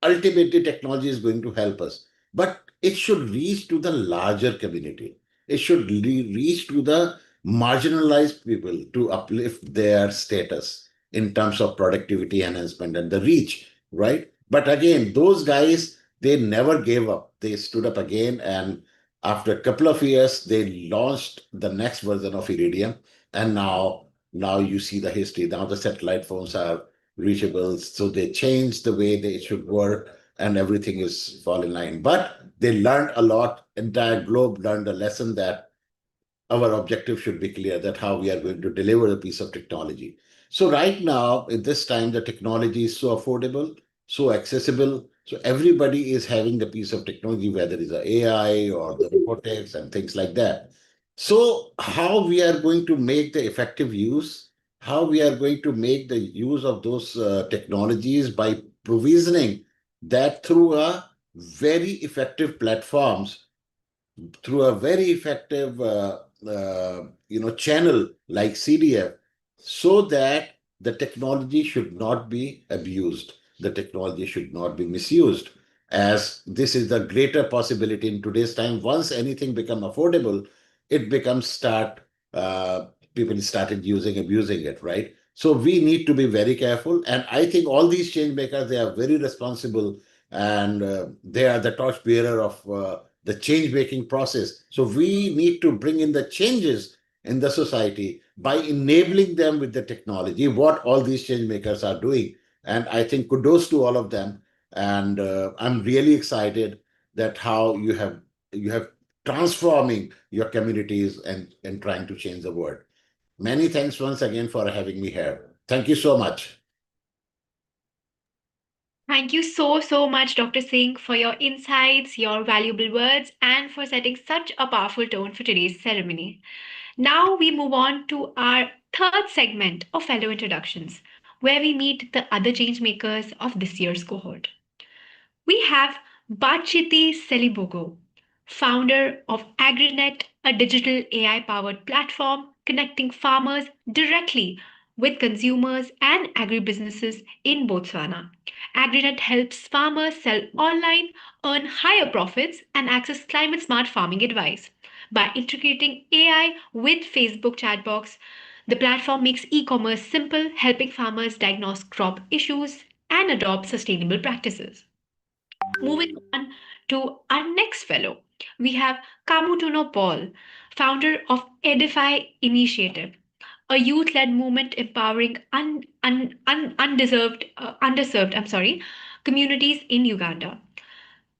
ultimately technology is going to help us, but it should reach to the larger community. It should reach to the marginalized people to uplift their status in terms of productivity enhancement and the reach, right? But again, those guys, they never gave up. They stood up again, and after a couple of years they launched the next version of Iridium. And now you see the history. Now the satellite phones are reachable. So they changed the way they should work, and everything is fall in line. But they learned a lot. Entire globe learned a lesson that our objective should be clear, that how we are going to deliver a piece of technology. So right now, at this time, the technology is so affordable, so accessible. So everybody is having the piece of technology, whether it's the AI or the robotics and things like that. So how we are going to make the effective use, how we are going to make the use of those technologies by provisioning that through a very effective platforms, through a very effective channel like CDF, so that the technology should not be abused, the technology should not be misused, as this is the greater possibility in today's time. Once anything become affordable, it becomes people started using, abusing it, right? So we need to be very careful, and I think all these change makers, they are very responsible, and they are the torch bearer of the change making process. So we need to bring in the changes in the society by enabling them with the technology, what all these change makers are doing. And I think kudos to all of them. And I'm really excited that how you have transforming your communities and trying to change the world. Many thanks once again for having me here. Thank you so much. Thank you so much, Dr. Singh, for your insights, your valuable words, and for setting such a powerful tone for today's ceremony. Now we move on to our third segment of fellow introductions, where we meet the other change makers of this year's cohort. We have Bachiti Selibogo, founder of AgriNet, a digital AI powered platform connecting farmers directly with consumers and agribusinesses in Botswana. AgriNet helps farmers sell online, earn higher profits, and access climate smart farming advice. By integrating AI with Facebook chatbots, the platform makes e commerce simple, helping farmers diagnose crop issues and adopt sustainable practices. Moving on to our next fellow, we have Kamutuno Paul, founder of Edify Initiative, a youth-led movement empowering underserved, communities in Uganda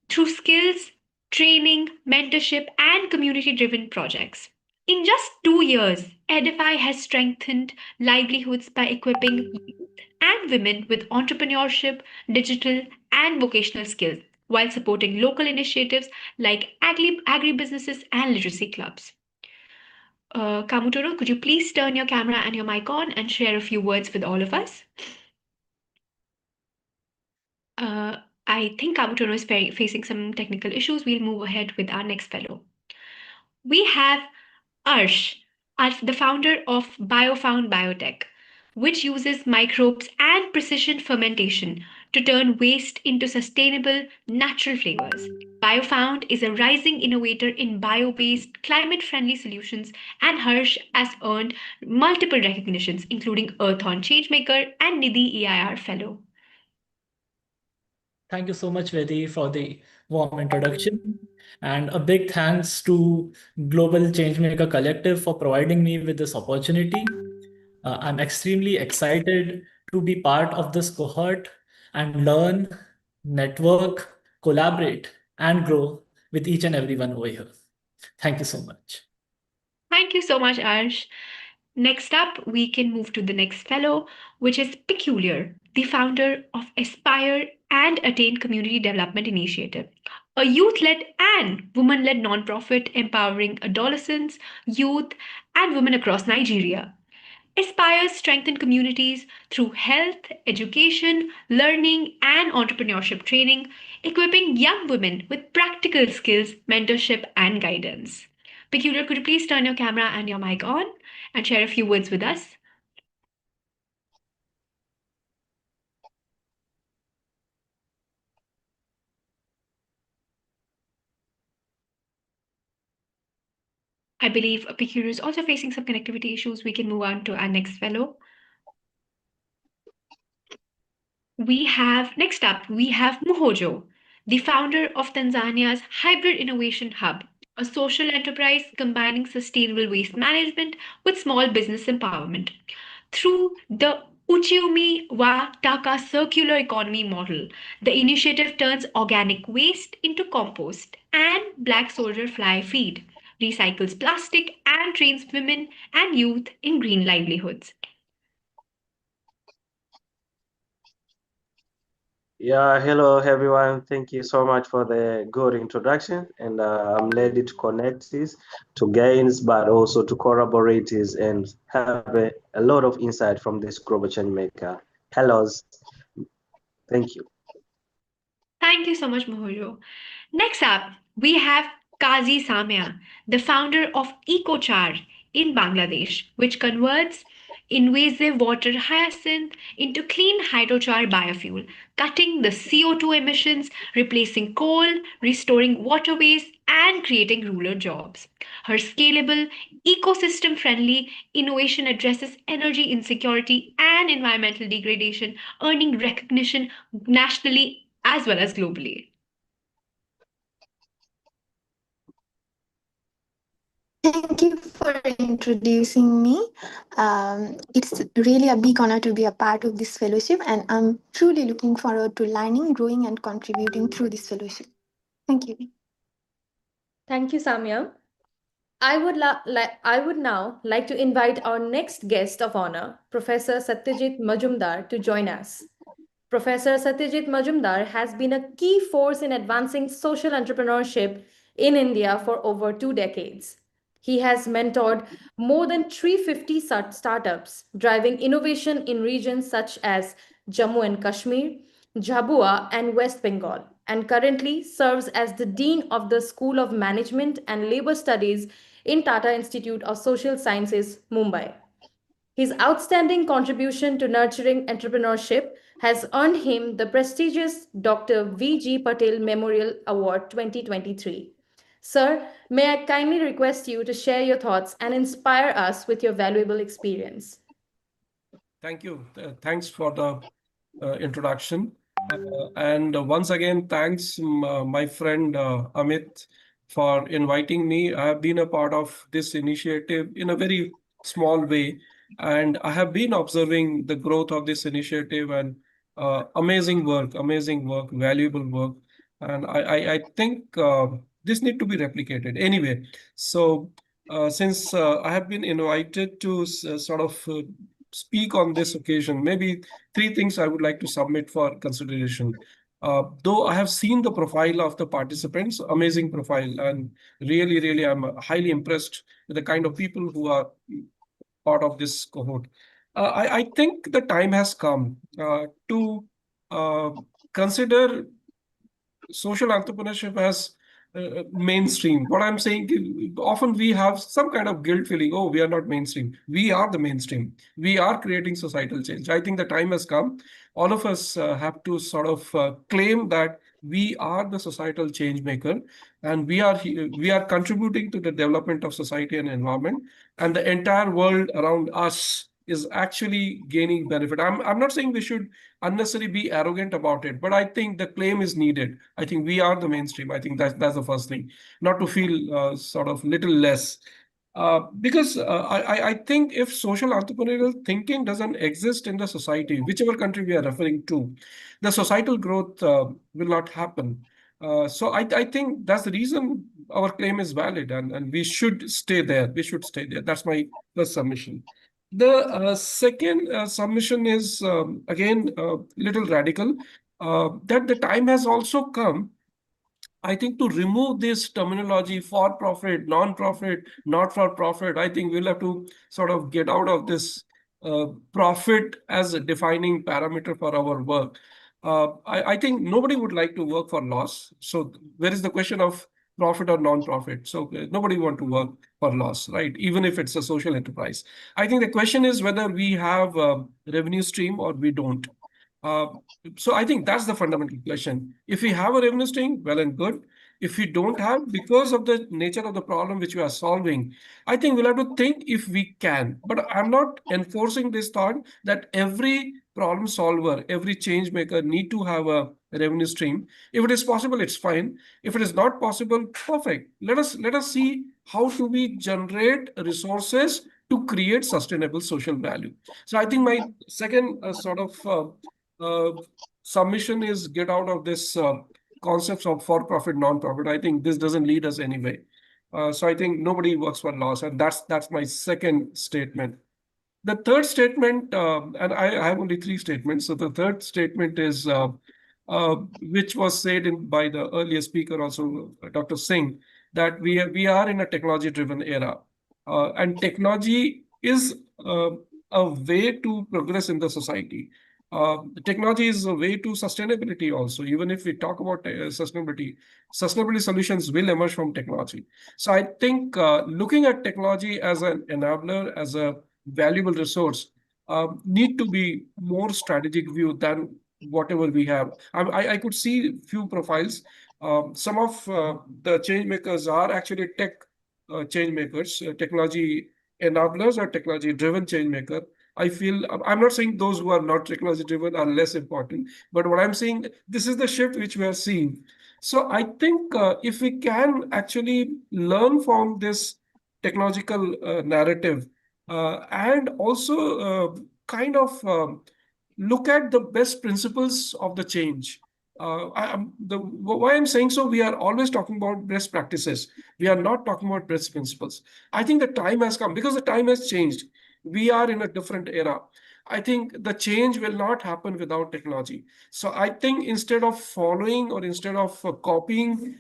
through skills, training, mentorship, and community-driven projects. In just 2 years, Edify has strengthened livelihoods by equipping youth and women with entrepreneurship, digital, and vocational skills, while supporting local initiatives like agribusinesses and literacy clubs. Kamutoro, could you please turn your camera and your mic on and share a few words with all of us? I think Kamutoro is facing some technical issues. We'll move ahead with our next fellow. We have Arsh, the founder of BioFound Biotech, which uses microbes and precision fermentation to turn waste into sustainable, natural flavors. BioFound is a rising innovator in bio based, climate friendly solutions, and Harsh has earned multiple recognitions, including Earthon Changemaker and Nidhi EIR Fellow. Thank you so much, Vedi, for the warm introduction. And a big thanks to Global Changemaker Collective for providing me with this opportunity. I'm extremely excited to be part of this cohort and learn, network, collaborate, and grow with each and everyone over here. Thank you so much. Thank you so much, Arsh. Next up, we can move to the next fellow, which is Peculiar, the founder of Aspire and Attain Community Development Initiative, a youth-led and women-led nonprofit empowering adolescents, youth, and women across Nigeria. aspires strengthen communities through health, education, learning, and entrepreneurship training, equipping young women with practical skills, mentorship, and guidance. Peculiar, could you please turn your camera and your mic on and share a few words with us? I believe Peculiar is also facing some connectivity issues. We can move on to our next fellow. Next up, we have Muhojo, the founder of Tanzania's Hybrid Innovation Hub, a social enterprise combining sustainable waste management with small business empowerment. Through the Uchumi wa Taka circular economy model, the initiative turns organic waste into compost and black soldier fly feed, recycles plastic, and trains women and youth in green livelihoods. Yeah, hello everyone. Thank you so much for the good introduction, and I'm ready to connect this to gains, but also to collaborate this and have a lot of insight from this global change maker. Hellos, thank you. Thank you so much, Muhojo. Next up, we have Kazi Samia, the founder of EcoChar in Bangladesh, which converts invasive water hyacinth into clean hydrochar biofuel, cutting the CO2 emissions, replacing coal, restoring waterways, and creating rural jobs. Her scalable, ecosystem friendly innovation addresses energy insecurity and environmental degradation, earning recognition nationally as well as globally. Thank you for introducing me. It's really a big honor to be a part of this fellowship, and I'm truly looking forward to learning, growing, and contributing through this fellowship. Thank you. Thank you, Samya. I would now like to invite our next guest of honor, Professor Satyajit Majumdar, to join us. Professor Satyajit Majumdar has been a key force in advancing social entrepreneurship in India for over 2 decades. He has mentored more than 350 startups, driving innovation in regions such as Jammu and Kashmir, Jhabua, and West Bengal, and currently serves as the Dean of the School of Management and Labor Studies in Tata Institute of Social Sciences, Mumbai. His outstanding contribution to nurturing entrepreneurship has earned him the prestigious Dr. V.G. Patel Memorial Award 2023. Sir, may I kindly request you to share your thoughts and inspire us with your valuable experience? Thank you. Thanks for the introduction. And once again, thanks, my friend Amit, for inviting me. I have been a part of this initiative in a very small way, and I have been observing the growth of this initiative and amazing work, valuable work. And I think this need to be replicated anyway. So since I have been invited to sort of speak on this occasion, maybe three things I would like to submit for consideration. Though I have seen the profile of the participants, amazing profile, and really, I'm highly impressed with the kind of people who are part of this cohort. I think the time has come to consider social entrepreneurship as mainstream. What I'm saying, often we have some kind of guilt feeling, oh, we are not mainstream. We are the mainstream. We are creating societal change. I think the time has come. All of us have to sort of claim that we are the societal change maker, and we are contributing to the development of society and environment, and the entire world around us is actually gaining benefit. I'm not saying we should unnecessarily be arrogant about it, but I think the claim is needed. I think we are the mainstream. I think that's the first thing. Not to feel sort of little less. Because I think if social entrepreneurial thinking doesn't exist in the society, whichever country we are referring to, the societal growth will not happen. So I think that's the reason our claim is valid, and we should stay there. We should stay there. That's my first submission. The second submission is again a little radical, that the time has also come, I think, to remove this terminology for profit, non-profit, not for profit. I think we'll have to sort of get out of this profit as a defining parameter for our work. I think nobody would like to work for loss. So where is the question of profit or non-profit? So nobody want to work for loss, right? Even if it's a social enterprise. I think the question is whether we have a revenue stream or we don't. Uh, so I think that's the fundamental question. If we have a revenue stream, well and good. If we don't have, because of the nature of the problem which we are solving, I think we'll have to think if we can. But I'm not enforcing this thought that every problem solver, every change maker need to have a revenue stream. If it is possible, it's fine. If it is not possible, perfect. Let us see how do we generate resources to create sustainable social value. So I think my second uh, submission is get out of this concepts of for-profit, non-profit. I think this doesn't lead us anyway. So I think nobody works for loss, and that's my second statement. The third statement, and I have only three statements. So the third statement is, which was said by the earlier speaker, also Dr. Singh, that we are in a technology-driven era, and technology is a way to progress in the society. Technology is a way to sustainability also. Even if we talk about sustainability solutions will emerge from technology. So I think looking at technology as an enabler, as a valuable resource, need to be more strategic view than whatever we have. I could see few profiles. Some of the change makers are actually tech change makers, technology enablers or technology driven change maker. I feel I'm not saying those who are not technology driven are less important, but what I'm saying, this is the shift which we are seeing. So I think if we can actually learn from this technological narrative, and also kind of look at the best principles of the change. Why I'm saying so, we are always talking about best practices. We are not talking about best principles. I think the time has come because the time has changed. We are in a different era. I think the change will not happen without technology. So I think instead of following or instead of copying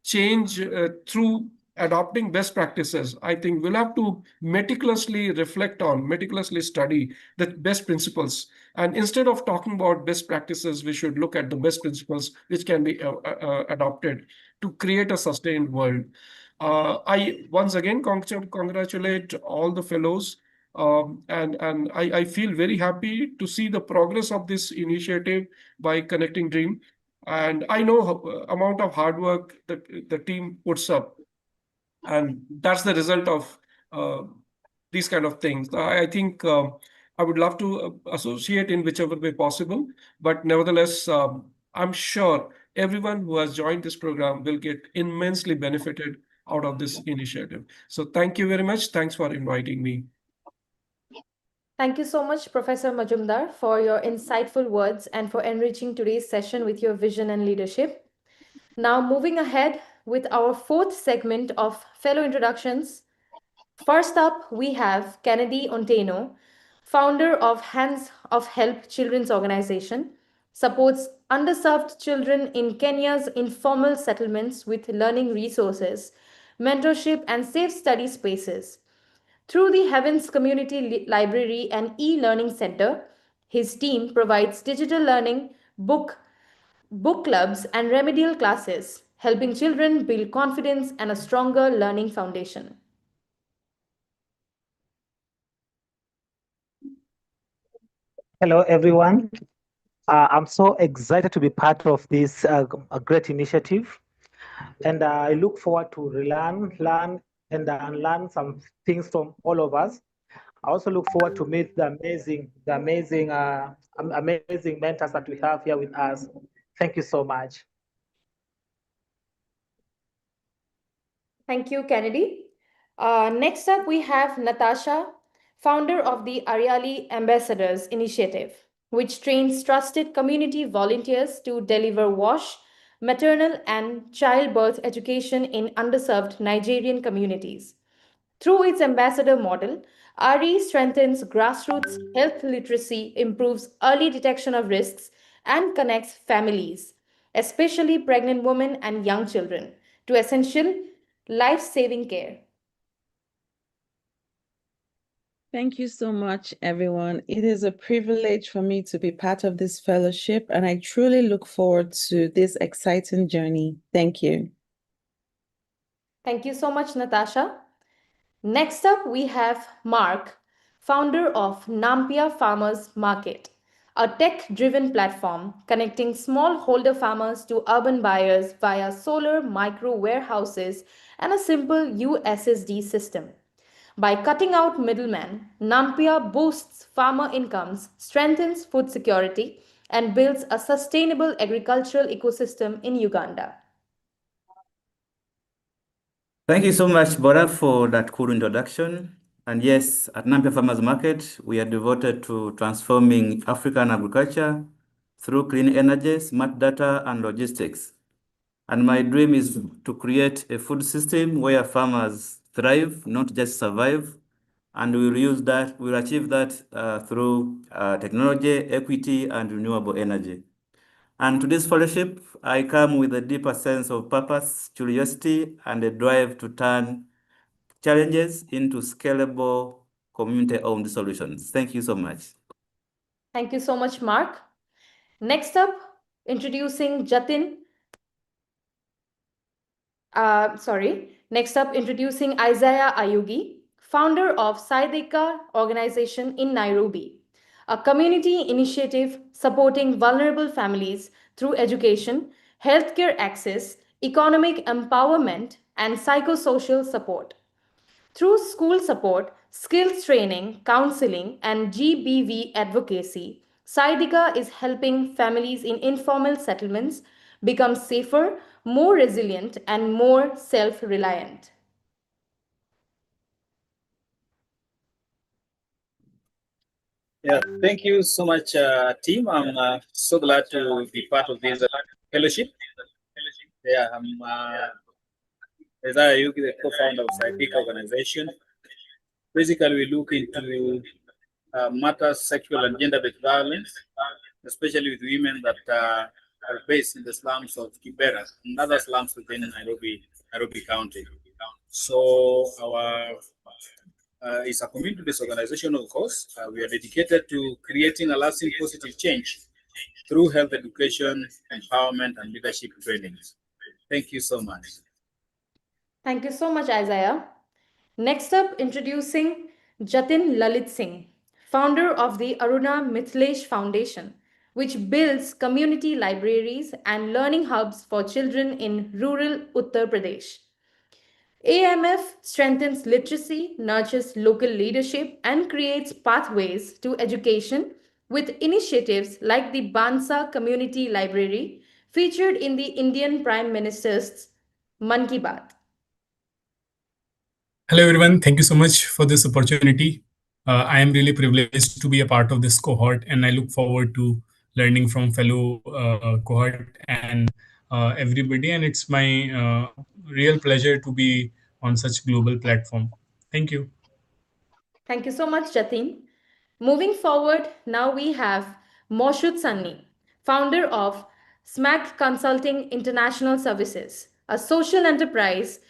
change through adopting best practices, I think we'll have to meticulously reflect on, meticulously study the best principles. And instead of talking about best practices, we should look at the best principles which can be adopted to create a sustained world. I once again congratulate all the fellows. And I feel very happy to see the progress of this initiative by Connecting Dream. And I know amount of hard work that the team puts up, and that's the result of uh, these kind of things. I think I would love to associate in whichever way possible, but nevertheless, I'm sure everyone who has joined this program will get immensely benefited out of this initiative. So thank you very much. Thanks for inviting me. Thank you so much, Professor Majumdar, for your insightful words and for enriching today's session with your vision and leadership. Now, moving ahead with our fourth segment of fellow introductions. First up, we have Kennedy Onteno, founder of Hands of Help Children's Organization, supports underserved children in Kenya's informal settlements with learning resources, mentorship, and safe study spaces. Through the Heavens Community Library and e-learning center, his team provides digital learning, book clubs, and remedial classes, helping children build confidence and a stronger learning foundation. Hello, everyone. I'm so excited to be part of this a great initiative, and I look forward to learn, and unlearn some things from all of us. I also look forward to meet amazing mentors that we have here with us. Thank you so much. Thank you, Kennedy. Next up, we have Natasha, founder of the Ariali Ambassadors Initiative, which trains trusted community volunteers to deliver wash, maternal, and childbirth education in underserved Nigerian communities. Through its ambassador model, RE strengthens grassroots health literacy, improves early detection of risks, and connects families, especially pregnant women and young children, to essential life saving care. Thank you so much, everyone. It is a privilege for me to be part of this fellowship, and I truly look forward to this exciting journey. Thank you. Thank you so much, Natasha. Next up, we have Mark, founder of Nampia Farmers Market, a tech driven platform connecting smallholder farmers to urban buyers via solar micro warehouses and a simple USSD system. By cutting out middlemen, Nampia boosts farmer incomes, strengthens food security, and builds a sustainable agricultural ecosystem in Uganda. Thank you so much, Bora, for that cool introduction. And yes, at Nampia Farmers Market, we are devoted to transforming African agriculture through clean energy, smart data, and logistics. And my dream is to create a food system where farmers thrive, not just survive. And we'll achieve that through technology, equity, and renewable energy. And to this fellowship, I come with a deeper sense of purpose, curiosity, and a drive to turn challenges into scalable, community-owned solutions. Thank you so much. Thank you so much, Mark. Next up, introducing Jatin. Next up, introducing Isaiah Ayugi, founder of Saidika organization in Nairobi, a community initiative supporting vulnerable families through education, healthcare access, economic empowerment, and psychosocial support. Through school support, skills training, counseling, and GBV advocacy, Saidika is helping families in informal settlements become safer, more resilient, and more self reliant. Yeah, thank you so much, team. I'm so glad to be part of this fellowship. Yeah, I'm Isaiah Yuki, the co-founder of Saidika organization. Basically, we look into matters sexual and gender-based violence, especially with women that are based in the slums of Kibera and other slums within Nairobi County. So our it's a community-based organization, of course. We are dedicated to creating a lasting positive change through health education, empowerment, and leadership trainings. Thank you so much. Thank you so much, Isaiah. Next up, introducing Jatin Lalit Singh, founder of the Aruna Mithlesh Foundation, which builds community libraries and learning hubs for children in rural Uttar Pradesh. AMF strengthens literacy, nurtures local leadership, and creates pathways to education with initiatives like the Bansa Community Library featured in the Indian Prime Minister's Man Ki Baat. Hello, everyone. Thank you so much for this opportunity. I am really privileged to be a part of this cohort, and I look forward to learning from fellow cohort and everybody. And it's my real pleasure to be on such global platform. Thank you. Thank you so much, Jatin. Moving forward, now we have Moshud Sanni, founder of SMAC Consulting International Services, a social enterprise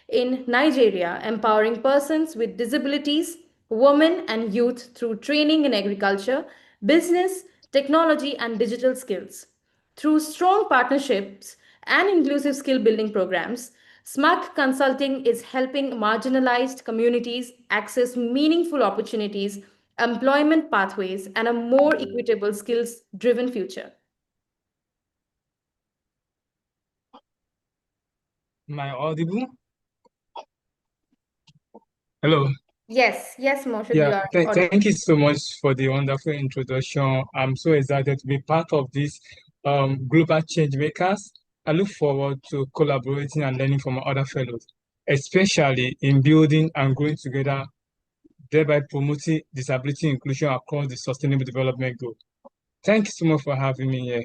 in Nigeria empowering persons with disabilities, women, and youth through training in agriculture, business, technology, and digital skills. Through strong partnerships and inclusive skill building programs, SMAC Consulting is helping marginalized communities access meaningful opportunities, employment pathways, and a more equitable skills driven future. Am I audible? Hello. Yes, Moshud, you Yeah, are audible. thank you so much for the wonderful introduction. I'm so excited to be part of this global change makers. I look forward to collaborating and learning from other fellows, especially in building and growing together, thereby promoting disability inclusion across the sustainable development goal. Thank you so much for having me here.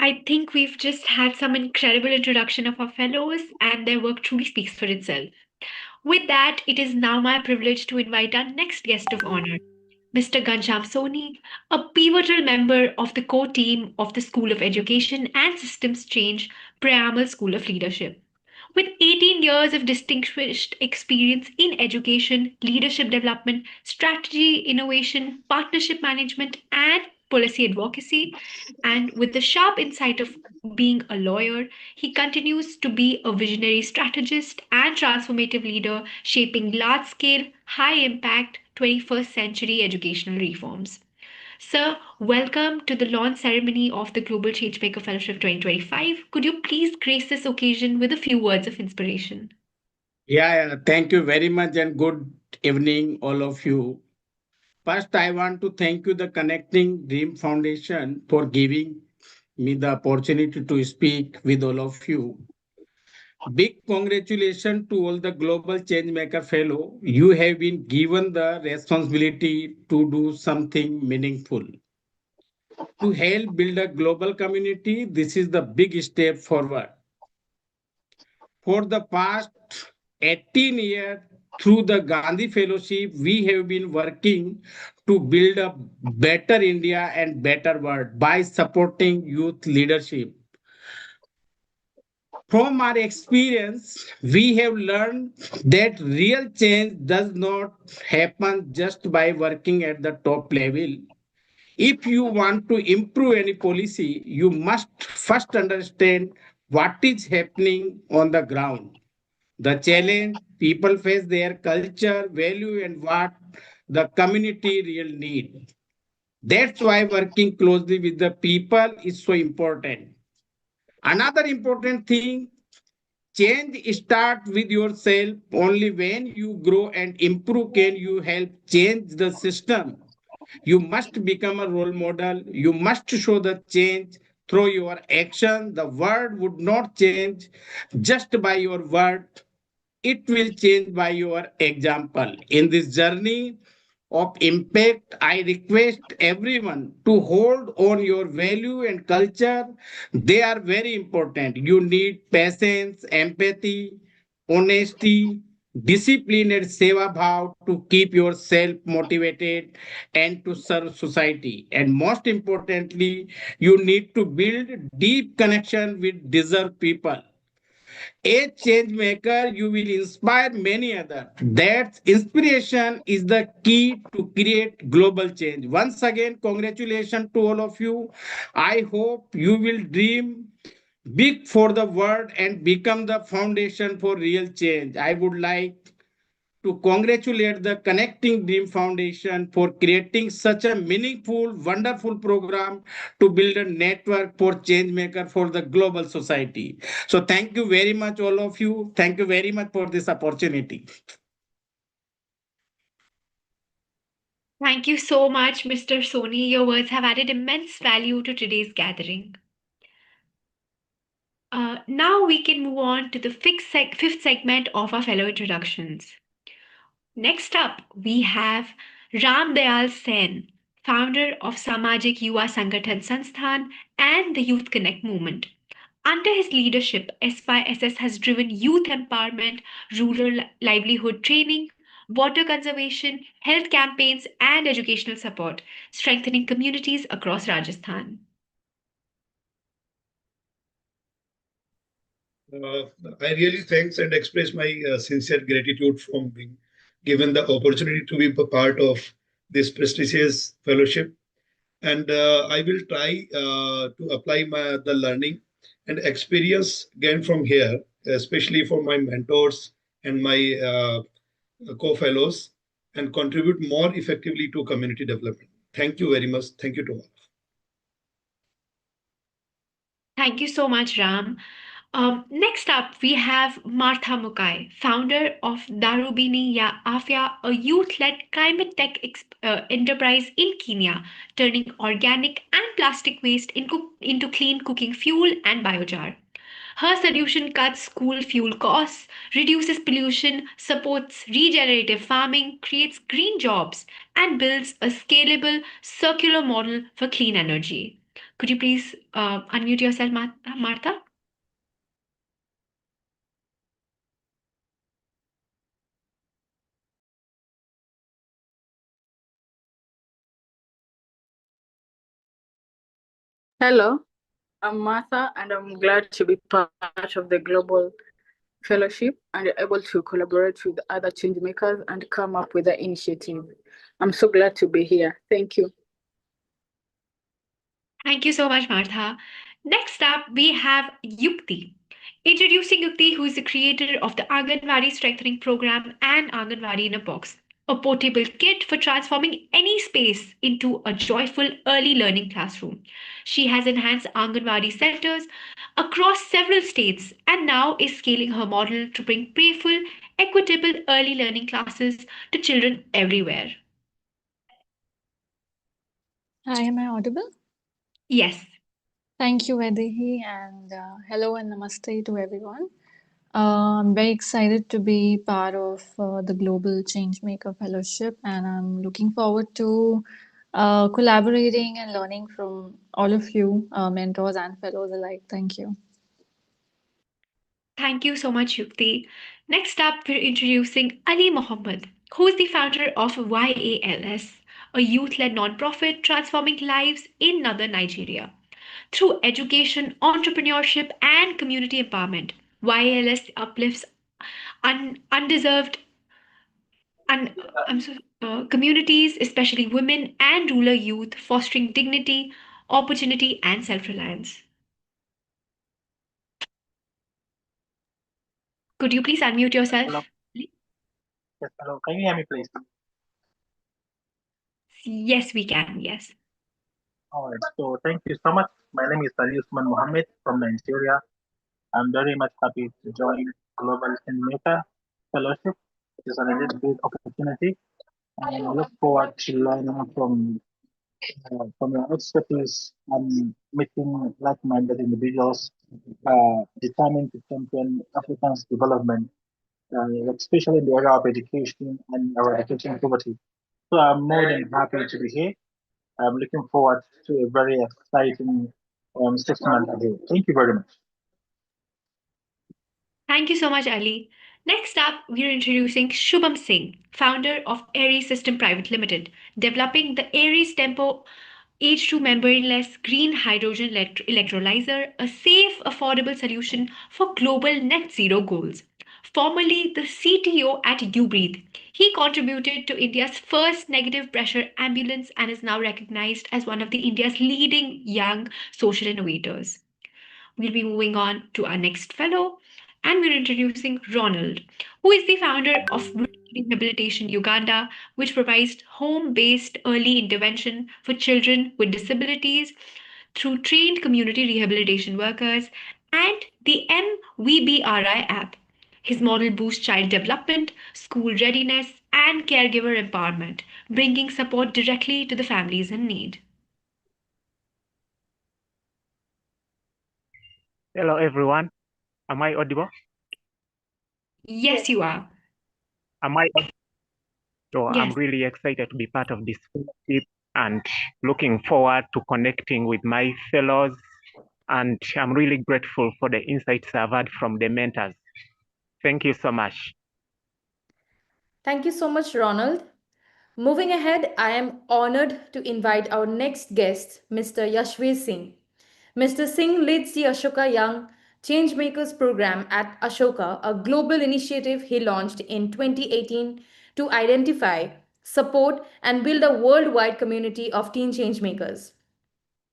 I think we've just had some incredible introduction of our fellows, and their work truly speaks for itself. With that, it is now my privilege to invite our next guest of honor, Mr. Gansham Soni, a pivotal member of the core team of the School of Education and Systems Change Preamble School of Leadership. With 18 years of distinguished experience in education, leadership development, strategy, innovation, partnership management, and policy advocacy, and with the sharp insight of being a lawyer, he continues to be a visionary strategist and transformative leader, shaping large scale, high impact 21st century educational reforms. Sir, welcome to the launch ceremony of the Global Changemaker Fellowship 2025. Could you please grace this occasion with a few words of inspiration? Yeah, thank you very much and good evening, all of you. First, I want to thank you, the Connecting Dream Foundation, for giving me the opportunity to speak with all of you. Big congratulations to all the Global Changemaker Fellow. You have been given the responsibility to do something meaningful. To help build a global community, this is the big step forward. For the past 18 years, through the Gandhi Fellowship, we have been working to build a better India and better world by supporting youth leadership. From our experience, we have learned that real change does not happen just by working at the top level. If you want to improve any policy, you must first understand what is happening on the ground. The challenge people face, their culture, value, and what the community really need. That's why working closely with the people is so important. Another important thing, change start with yourself. Only when you grow and improve can you help change the system. You must become a role model. You must show the change through your action. The world would not change just by your word. It will change by your example. In this journey of impact, I request everyone to hold on your value and culture. They are very important. You need patience, empathy, honesty, discipline, and seva bhav to keep yourself motivated and to serve society. And most importantly, you need to build deep connection with deserved people. A change maker, you will inspire many others. That inspiration is the key to create global change. Once again, congratulations to all of you. I hope you will dream big for the world and become the foundation for real change. I would like to congratulate the Connecting Dream Foundation for creating such a meaningful, wonderful program to build a network for change maker for the global society. So thank you very much, all of you. Thank you very much for this opportunity. Thank you so much, Mr. Soni. Your words have added immense value to today's gathering. Now we can move on to the fifth segment of our fellow introductions. Next up, we have Ram Dayal Sen, founder of Samajik Yuva Sangathan Sansthan and the Youth Connect movement. Under his leadership, SYSS has driven youth empowerment, rural livelihood training, water conservation, health campaigns, and educational support, strengthening communities across Rajasthan. I really thanks and express my sincere gratitude from being given the opportunity to be a part of this prestigious fellowship. And I will try to apply the learning and experience gained from here, especially for my mentors and my co-fellows, and contribute more effectively to community development. Thank you very much. Thank you to all. Thank you so much, Ram. Next up, we have Martha Mukai, founder of Darubini Ya Afya, a youth-led climate tech enterprise in Kenya, turning organic and plastic waste into clean cooking fuel and biochar. Her solution cuts school fuel costs, reduces pollution, supports regenerative farming, creates green jobs, and builds a scalable, circular model for clean energy. Could you please unmute yourself, Martha? Hello. I'm Martha, and I'm glad to be part of the Global Fellowship and able to collaborate with other change makers and come up with the initiative. I'm so glad to be here. Thank you. Thank you so much, Martha. Next up, we have Yukti. Introducing Yukti, who is the creator of the Anganwadi Strengthening Program and Anganwadi in a Box, a portable kit for transforming any space into a joyful early learning classroom. She has enhanced Anganwadi centers across several states and now is scaling her model to bring playful, equitable early learning classes to children everywhere. Hi, am I audible? Yes. Thank you, Vedehi, and hello and namaste to everyone. I'm very excited to be part of the Global Changemaker Fellowship, and I'm looking forward to collaborating and learning from all of you, mentors and fellows alike. Thank you. Thank you so much, Yukti. Next up, we're introducing Ali Mohammed, who is the founder of YALS, a youth led nonprofit transforming lives in northern Nigeria. Through education, entrepreneurship, and community empowerment, YALS uplifts undeserved un- communities, especially women and rural youth, fostering dignity, opportunity, and self reliance. Could you please unmute yourself? Hello. Yes, hello. Can you hear me, please? Yes, we can. Yes. All right. So thank you so much. My name is Ali Usman Mohammed from Nigeria. I'm very much happy to join Global Maker Fellowship. It is a really great opportunity, and I look forward to learning from your expertise and meeting like-minded individuals determined to champion Africans' development, especially in the area of education and eradicating poverty. So I'm more than happy to be here. I'm looking forward to a very exciting 6 months ahead. Thank you very much. Thank you so much, Ali. Next up, we're introducing Shubham Singh, founder of Aries System Private Limited, developing the Aries Tempo H2 membraneless green hydrogen electrolyzer, a safe, affordable solution for global net zero goals. Formerly the CTO at UBreathe, he contributed to India's first negative pressure ambulance and is now recognized as one of the India's leading young social innovators. We'll be moving on to our next fellow, and we're introducing Ronald, who is the founder of Rehabilitation Uganda, which provides home based early intervention for children with disabilities through trained community rehabilitation workers and the MVBRI app. His model boosts child development, school readiness, and caregiver empowerment, bringing support directly to the families in need. Hello, everyone. Am I audible? Yes, you are. Am I? So I'm Yes. really excited to be part of this fellowship and looking forward to connecting with my fellows. And I'm really grateful for the insights I've had from the mentors. Thank you so much. Thank you so much, Ronald. Moving ahead, I am honored to invite our next guest, Mr. Yashveer Singh. Mr. Singh leads the Ashoka Young Changemakers program at Ashoka, a global initiative he launched in 2018 to identify, support, and build a worldwide community of teen changemakers.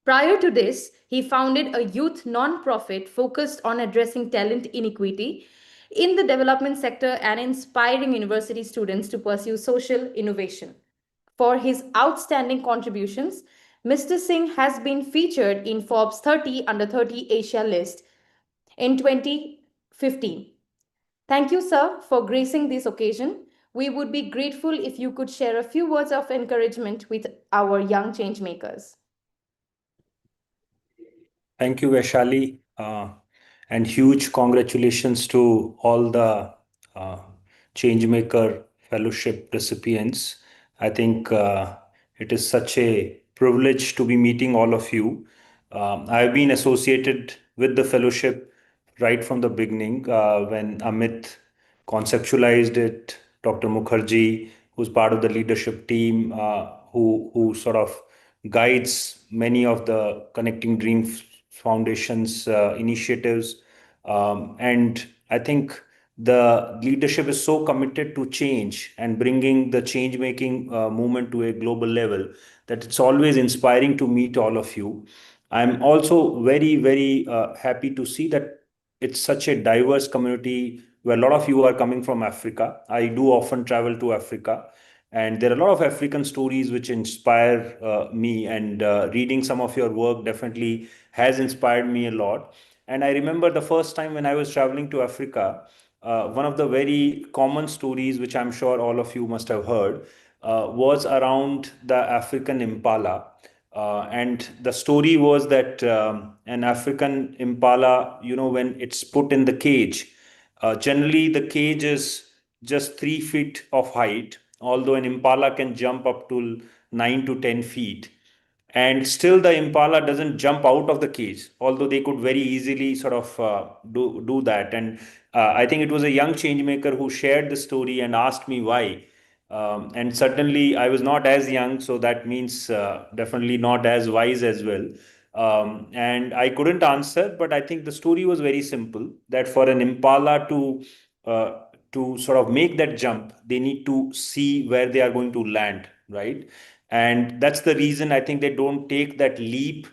Prior to this, he founded a youth non-profit focused on addressing talent inequity in the development sector and inspiring university students to pursue social innovation. For his outstanding contributions, Mr. Singh has been featured in Forbes 30 Under 30 Asia list in 2015. Thank you, sir, for gracing this occasion. We would be grateful if you could share a few words of encouragement with our young changemakers. Thank you, Vaishali, and huge congratulations to all the uh, Changemaker Fellowship recipients. I think it is such a privilege to be meeting all of you. I've been associated with the fellowship right from the beginning when Amit conceptualized it. Dr. Mukherjee, who's part of the leadership team, who sort of guides many of the Connecting Dreams Foundation's initiatives. And I think the leadership is so committed to change and bringing the change making movement to a global level that it's always inspiring to meet all of you. I'm also very, very happy to see that it's such a diverse community where a lot of you are coming from Africa. I do often travel to Africa, and there are a lot of African stories which inspire me, and reading some of your work definitely has inspired me a lot. And I remember the first time when I was traveling to Africa, one of the very common stories, which I'm sure all of you must have heard, was around the African impala. And the story was that an African impala, when it's put in the cage, generally the cage is just 3 feet of height, although an impala can jump up to 9 to 10 feet. And still the impala doesn't jump out of the cage, although they could very easily sort of do that. And I think it was a young change maker who shared the story and asked me why. And certainly I was not as young, so that means definitely not as wise as well. And I couldn't answer, but I think the story was very simple, that for an impala uh, to sort of make that jump, they need to see where they are going to land, right? And that's the reason I think they don't take that leap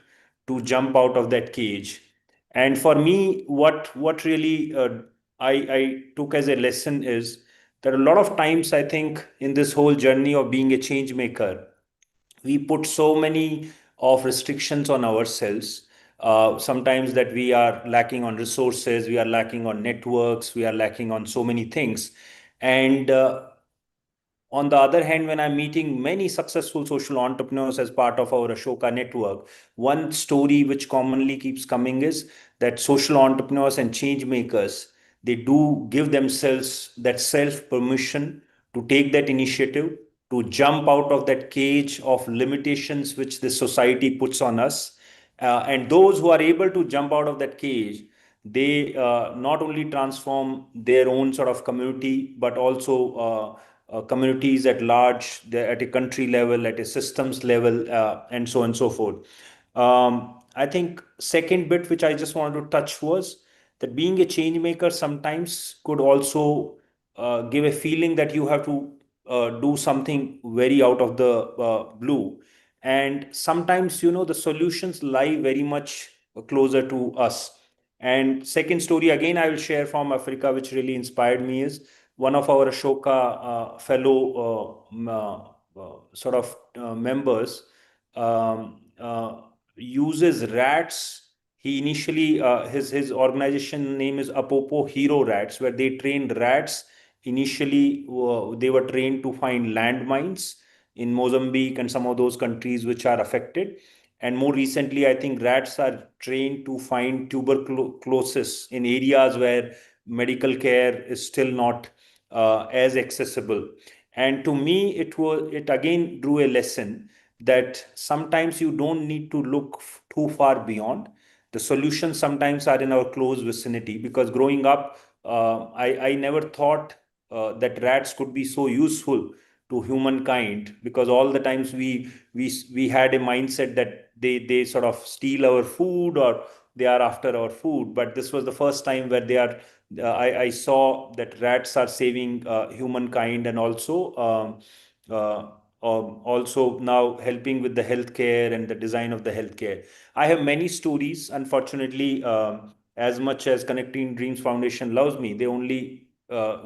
to jump out of that cage. And for me, what really I took as a lesson is that a lot of times I think in this whole journey of being a change maker, we put so many of restrictions on ourselves. Sometimes that we are lacking on resources, we are lacking on networks, we are lacking on so many things. And on the other hand, when I'm meeting many successful social entrepreneurs as part of our Ashoka network, one story which commonly keeps coming is that social entrepreneurs and change makers, they do give themselves that self permission to take that initiative, to jump out of that cage of limitations which the society puts on us. And those who are able to jump out of that cage, they not only transform their own sort of community, but also communities at large, at a country level, at a systems level, and so on and so forth. I think second bit which I just wanted to touch was that being a change maker sometimes could also give a feeling that you have to do something very out of the blue. And sometimes, the solutions lie very much closer to us. And second story, again, I will share from Africa, which really inspired me is one of our Ashoka fellow sort of members uses rats. He initially, his organization name is Apopo Hero Rats, where they trained rats. Initially, they were trained to find landmines in Mozambique and some of those countries which are affected. And more recently, I think rats are trained to find tuberculosis in areas where medical care is still not as accessible. And to me, it again drew a lesson that sometimes you don't need to look too far beyond. The solutions sometimes are in our close vicinity, because growing up, I never thought that rats could be so useful to humankind, because all the times we had a mindset that they sort of steal our food, or they are after our food. But this was the first time where they are I saw that rats are saving humankind, and also now helping with the healthcare and the design of the healthcare. I have many stories. Unfortunately, as much as Connecting Dreams Foundation loves me, they only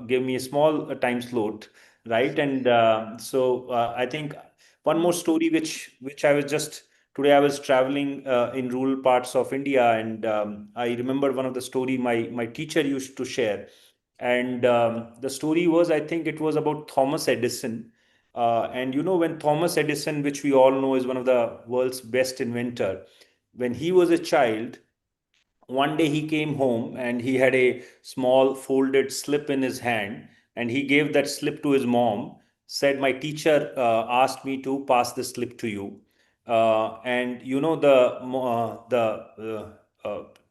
give me a small time slot, right? And I think one more story, which I was just today. I was traveling in rural parts of India, and I remember one of the story my teacher used to share. And the story was, I think it was about Thomas Edison. And when Thomas Edison, which we all know is one of the world's best inventor, when he was a child, one day he came home and he had a small folded slip in his hand, and he gave that slip to his mom, said, my teacher asked me to pass the slip to you. And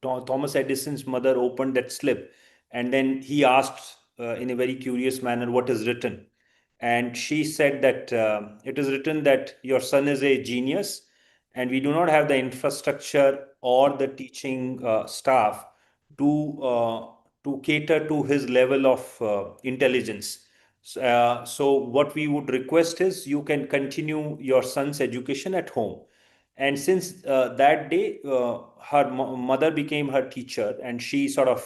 Thomas Edison's mother opened that slip, and then he asked in a very curious manner, what is written? And she said that it is written that your son is a genius, and we do not have the infrastructure or the teaching staff to cater to his level of intelligence. So what we would request is you can continue your son's education at home. And since that day, her mother became her teacher, and she sort of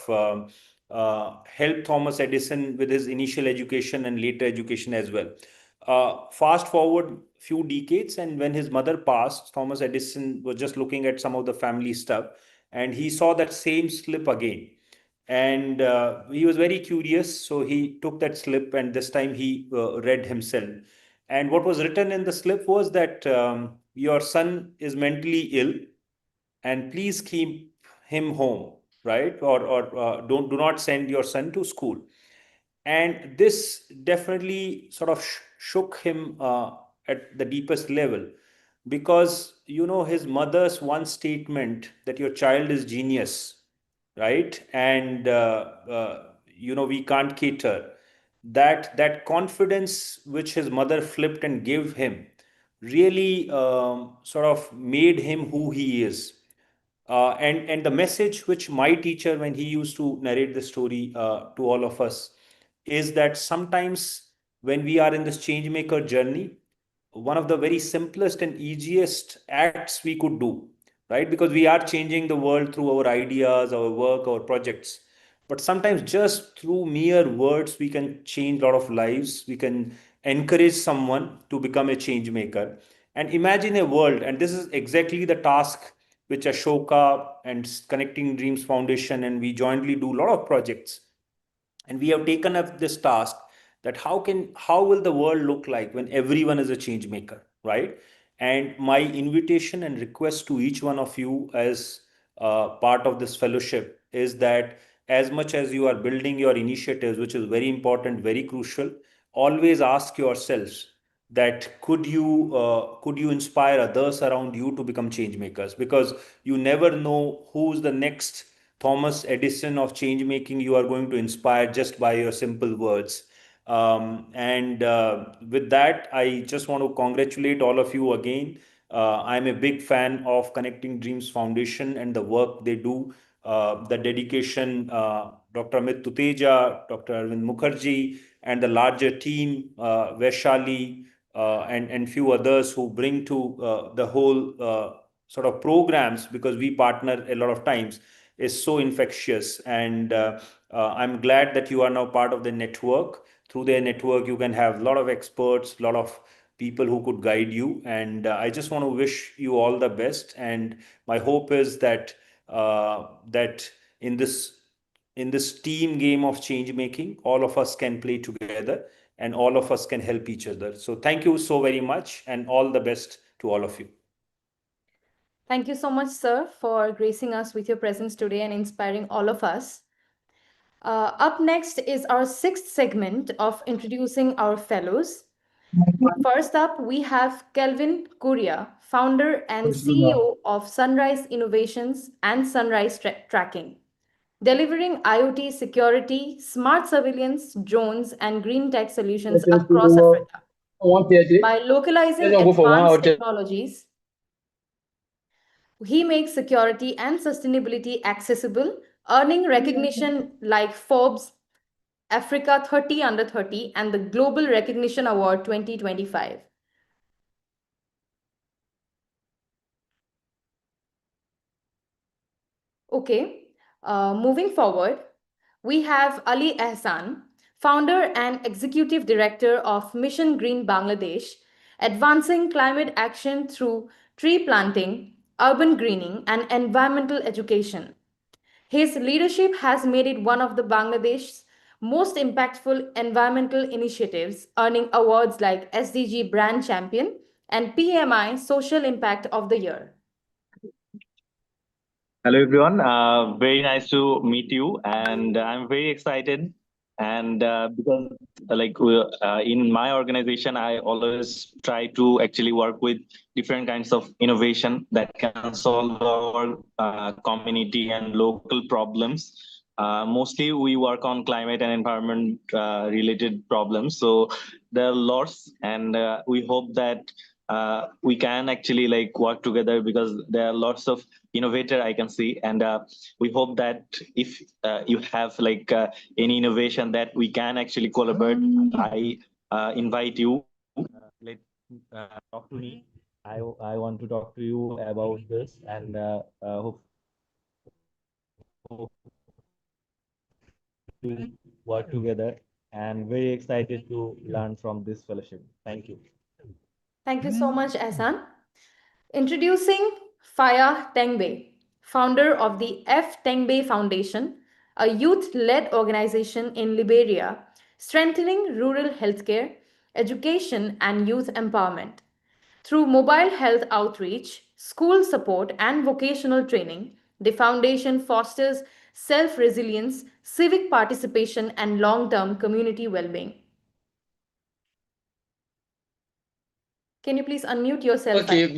helped Thomas Edison with his initial education and later education as well. Fast forward few decades, and when his mother passed, Thomas Edison was just looking at some of the family stuff, and he saw that same slip again. And he was very curious, so he took that slip, and this time he read himself. And what was written in the slip was that your son is mentally ill, and please keep him home, right? Or do not send your son to school. And this definitely sort of shook him at the deepest level, because his mother's one statement that your child is genius, right? And we can't cater that confidence which his mother flipped and gave him really sort of made him who he is. And the message which my teacher, when he used to narrate the story to all of us, is that sometimes when we are in this change maker journey, one of the very simplest and easiest acts we could do, right? Because we are changing the world through our ideas, our work, our projects. But sometimes just through mere words, we can change a lot of lives. We can encourage someone to become a change maker. And imagine a world, and this is exactly the task which Ashoka and Connecting Dreams Foundation and we jointly do a lot of projects. And we have taken up this task that how will the world look like when everyone is a change maker, right? And my invitation and request to each one of you as part of this fellowship is that as much as you are building your initiatives, which is very important, very crucial, always ask yourselves that could you inspire others around you to become change makers, because you never know who's the next Thomas Edison of change making you are going to inspire just by your simple words. And with that, I just want to congratulate all of you again. I'm a big fan of Connecting Dreams Foundation and the work they do, the dedication, Dr. Amit Tuteja, Dr. Arvind Mukherjee, and the larger team, Vaishali, and few others who bring to the whole sort of programs, because we partner a lot of times, is so infectious. And I'm glad that you are now part of the network. Through their network, you can have a lot of experts, a lot of people who could guide you. And I just want to wish you all the best. And my hope is that that in this team game of change making, all of us can play together and all of us can help each other. So thank you so very much, and all the best to all of you. Thank you so much, sir, for gracing us with your presence today and inspiring all of us. Up next is our sixth segment of introducing our fellows. First up, we have Kelvin Kuria, founder and CEO of Sunrise Innovations and Sunrise Tracking, delivering IoT security, smart surveillance, drones, and green tech solutions across Africa. By localizing advanced technologies, he makes security and sustainability accessible, earning recognition like Forbes Africa 30 Under 30 and the Global Recognition Award 2025. Okay, moving forward, we have Ali Ehsan, founder and executive director of Mission Green Bangladesh, advancing climate action through tree planting, urban greening, and environmental education. His leadership has made it one of the Bangladesh's most impactful environmental initiatives, earning awards like SDG Brand Champion and PMI Social Impact of the Year. Hello, everyone. Very nice to meet you, and I'm very excited. And because, in my organization, I always try to actually work with different kinds of innovation that can solve our community and local problems. Mostly, we work on climate and environment related problems. So there are lots, and we hope that we can actually like work together, because there are lots of innovator I can see, and we hope that if you have like any innovation that we can actually collaborate, I invite you. Let talk to me. I want to talk to you about this, and hope to work together, and very excited to learn from this fellowship. Thank you. Thank you so much, Ehsan. Introducing Faya Tengbe, founder of the F. Tengbe Foundation, a youth led organization in Liberia, strengthening rural healthcare, education, and youth empowerment. Through mobile health outreach, school support, and vocational training, the foundation fosters self resilience, civic participation, and long term community well being. Can you please unmute yourself? Okay,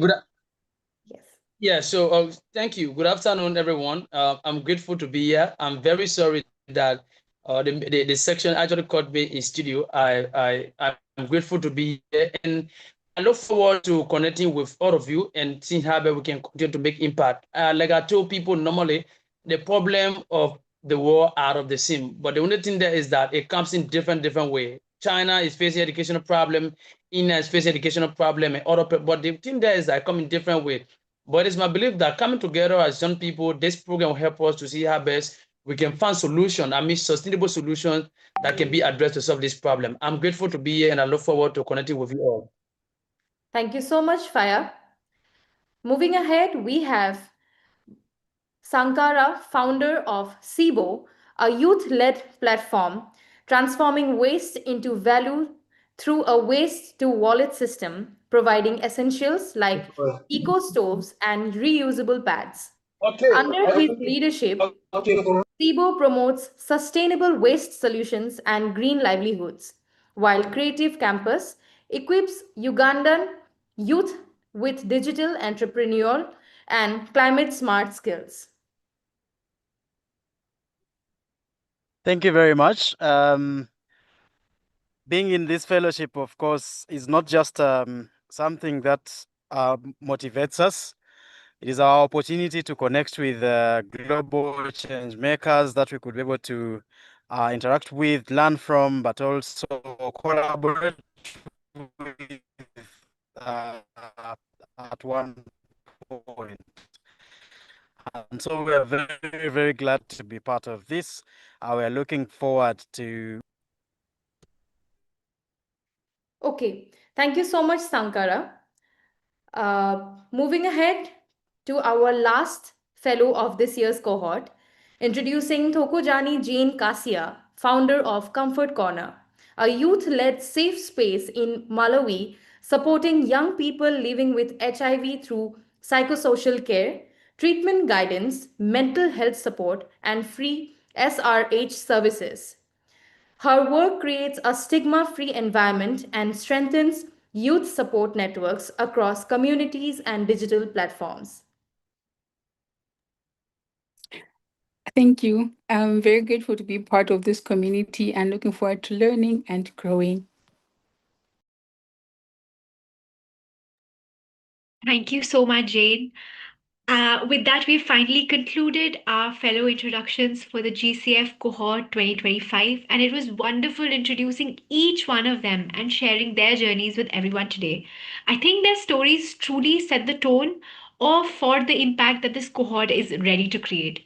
yeah, so thank you. Good afternoon, everyone. I'm grateful to be here. I'm very sorry that the section actually caught me in studio. I'm grateful to be here, and I look forward to connecting with all of you and seeing how we can continue to make impact. Like I told people, normally the problem of the war out of the same, but the only thing there is that it comes in different way. China is facing educational problem, India is facing educational problem, and other, but the thing there is that come in different way. But it's my belief that coming together as young people, this program will help us to see how best we can find solutions, sustainable solutions that can be addressed to solve this problem. I'm grateful to be here, and I look forward to connecting with you all. Thank you so much, Faya. Moving ahead, we have Sankara, founder of SIBO, a youth-led platform transforming waste into value through a waste-to-wallet system, providing essentials like eco stoves and reusable pads. Under his leadership, SIBO promotes sustainable waste solutions and green livelihoods, while Creative Campus equips Ugandan youth with digital entrepreneurial and climate smart skills. Thank you very much. Being in this fellowship, of course, is not just something that motivates us. It is our opportunity to connect with global change makers that we could be able to interact with, learn from, but also collaborate with at one point. And so we are very, very glad to be part of this. We are looking forward to. Okay, thank you so much, Sankara. Moving ahead to our last fellow of this year's cohort, introducing Thokojani Jane Kasia, founder of Comfort Corner, a youth-led safe space in Malawi, supporting young people living with HIV through psychosocial care, treatment guidance, mental health support, and free SRH services. Her work creates a stigma free environment and strengthens youth support networks across communities and digital platforms. Thank you. I'm very grateful to be part of this community and looking forward to learning and growing. Thank you so much, Jane. With that, we've finally concluded our fellow introductions for the GCF Cohort 2025, and it was wonderful introducing each one of them and sharing their journeys with everyone today. I think their stories truly set the tone for the impact that this cohort is ready to create.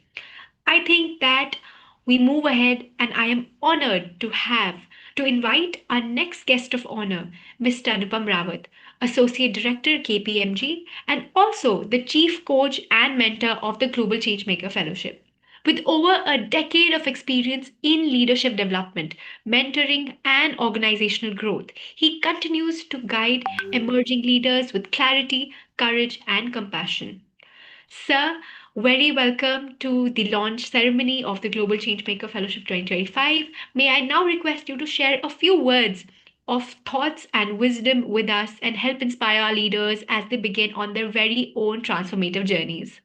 I think that we move ahead, and I am honored to invite our next guest of honor, Mr. Anupam Rawat, Associate Director, KPMG, and also the Chief Coach and Mentor of the Global Changemaker Fellowship. With over a decade of experience in leadership development, mentoring, and organizational growth, he continues to guide emerging leaders with clarity, courage, and compassion. Sir, very welcome to the launch ceremony of the Global Changemaker Fellowship 2025. May I now request you to share a few words of thoughts and wisdom with us and help inspire our leaders as they begin on their very own transformative journeys.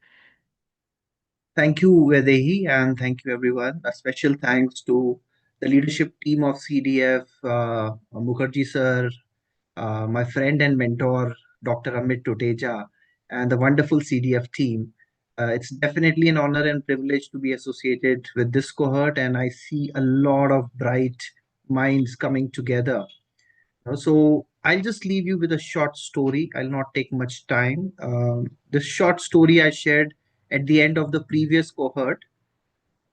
Thank you, Vedehi, and thank you, everyone. A special thanks to the leadership team of CDF, Mukherjee sir, my friend and mentor, Dr. Amit Toteja and the wonderful CDF team. It's definitely an honor and privilege to be associated with this cohort, and I see a lot of bright minds coming together. So I'll just leave you with a short story. I'll not take much time. This short story I shared at the end of the previous cohort,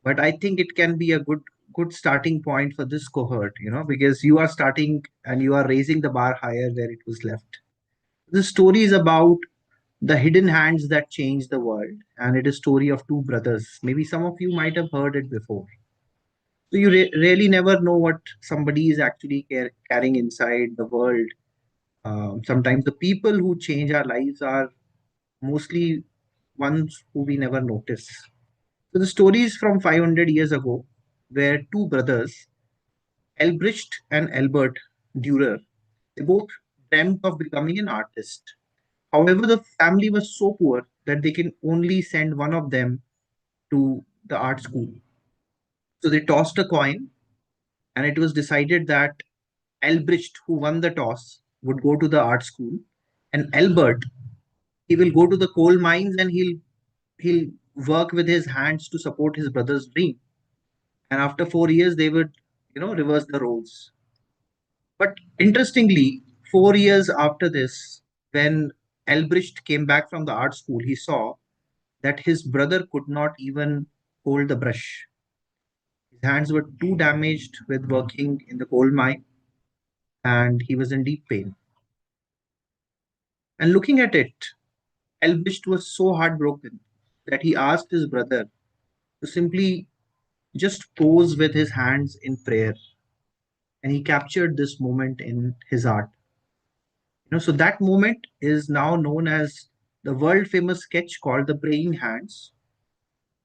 but I think it can be a good starting point for this cohort, because you are starting and you are raising the bar higher where it was left. The story is about the hidden hands that changed the world, and it is a story of two brothers. Maybe some of you might have heard it before. So you really never know what somebody is actually carrying inside the world. Sometimes the people who change our lives are mostly ones who we never notice. So the story is from 500 years ago, where two brothers, Elbricht and Albert Dürer, they both dreamt of becoming an artist. However, the family was so poor that they can only send one of them to the art school. So they tossed a coin, and it was decided that Elbricht, who won the toss, would go to the art school, and Albert, he will go to the coal mines and he'll work with his hands to support his brother's dream. And after 4 years, they would, reverse the roles. But interestingly, 4 years after this, when Elbricht came back from the art school, he saw that his brother could not even hold the brush. His hands were too damaged with working in the coal mine, and he was in deep pain. And looking at it, Elbricht was so heartbroken that he asked his brother to simply just pose with his hands in prayer. And he captured this moment in his art. So that moment is now known as the world famous sketch called the Praying Hands.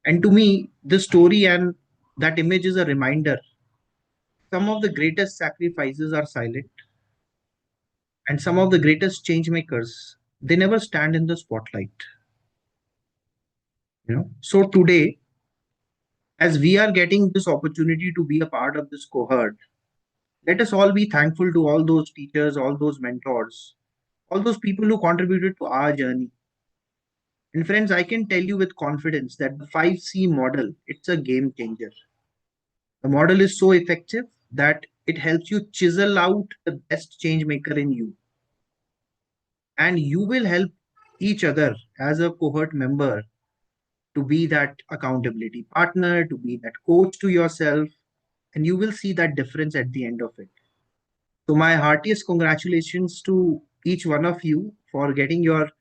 And to me, this story and that image is a reminder. Some of the greatest sacrifices are silent, and some of the greatest change makers, they never stand in the spotlight. So today, as we are getting this opportunity to be a part of this cohort, let us all be thankful to all those teachers, all those mentors, all those people who contributed to our journey. And friends, I can tell you with confidence that the 5C model, it's a game changer. The model is so effective that it helps you chisel out the best change maker in you. And you will help each other as a cohort member to be that accountability partner, to be that coach to yourself, and you will see that difference at the end of it. So my heartiest congratulations to each one of you for getting your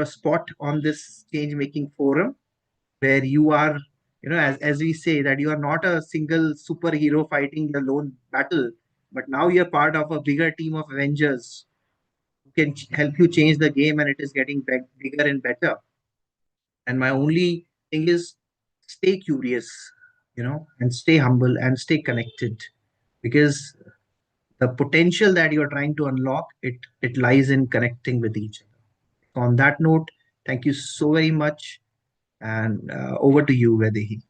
spot on this change making forum, where you are, as we say, that you are not a single superhero fighting the lone battle, but now you're part of a bigger team of Avengers who can help you change the game, and it is getting bigger and better. And my only thing is stay curious, and stay humble and stay connected, because the potential that you're trying to unlock, it lies in connecting with each other. So on that note, thank you so very much, and over to you, Vedehi.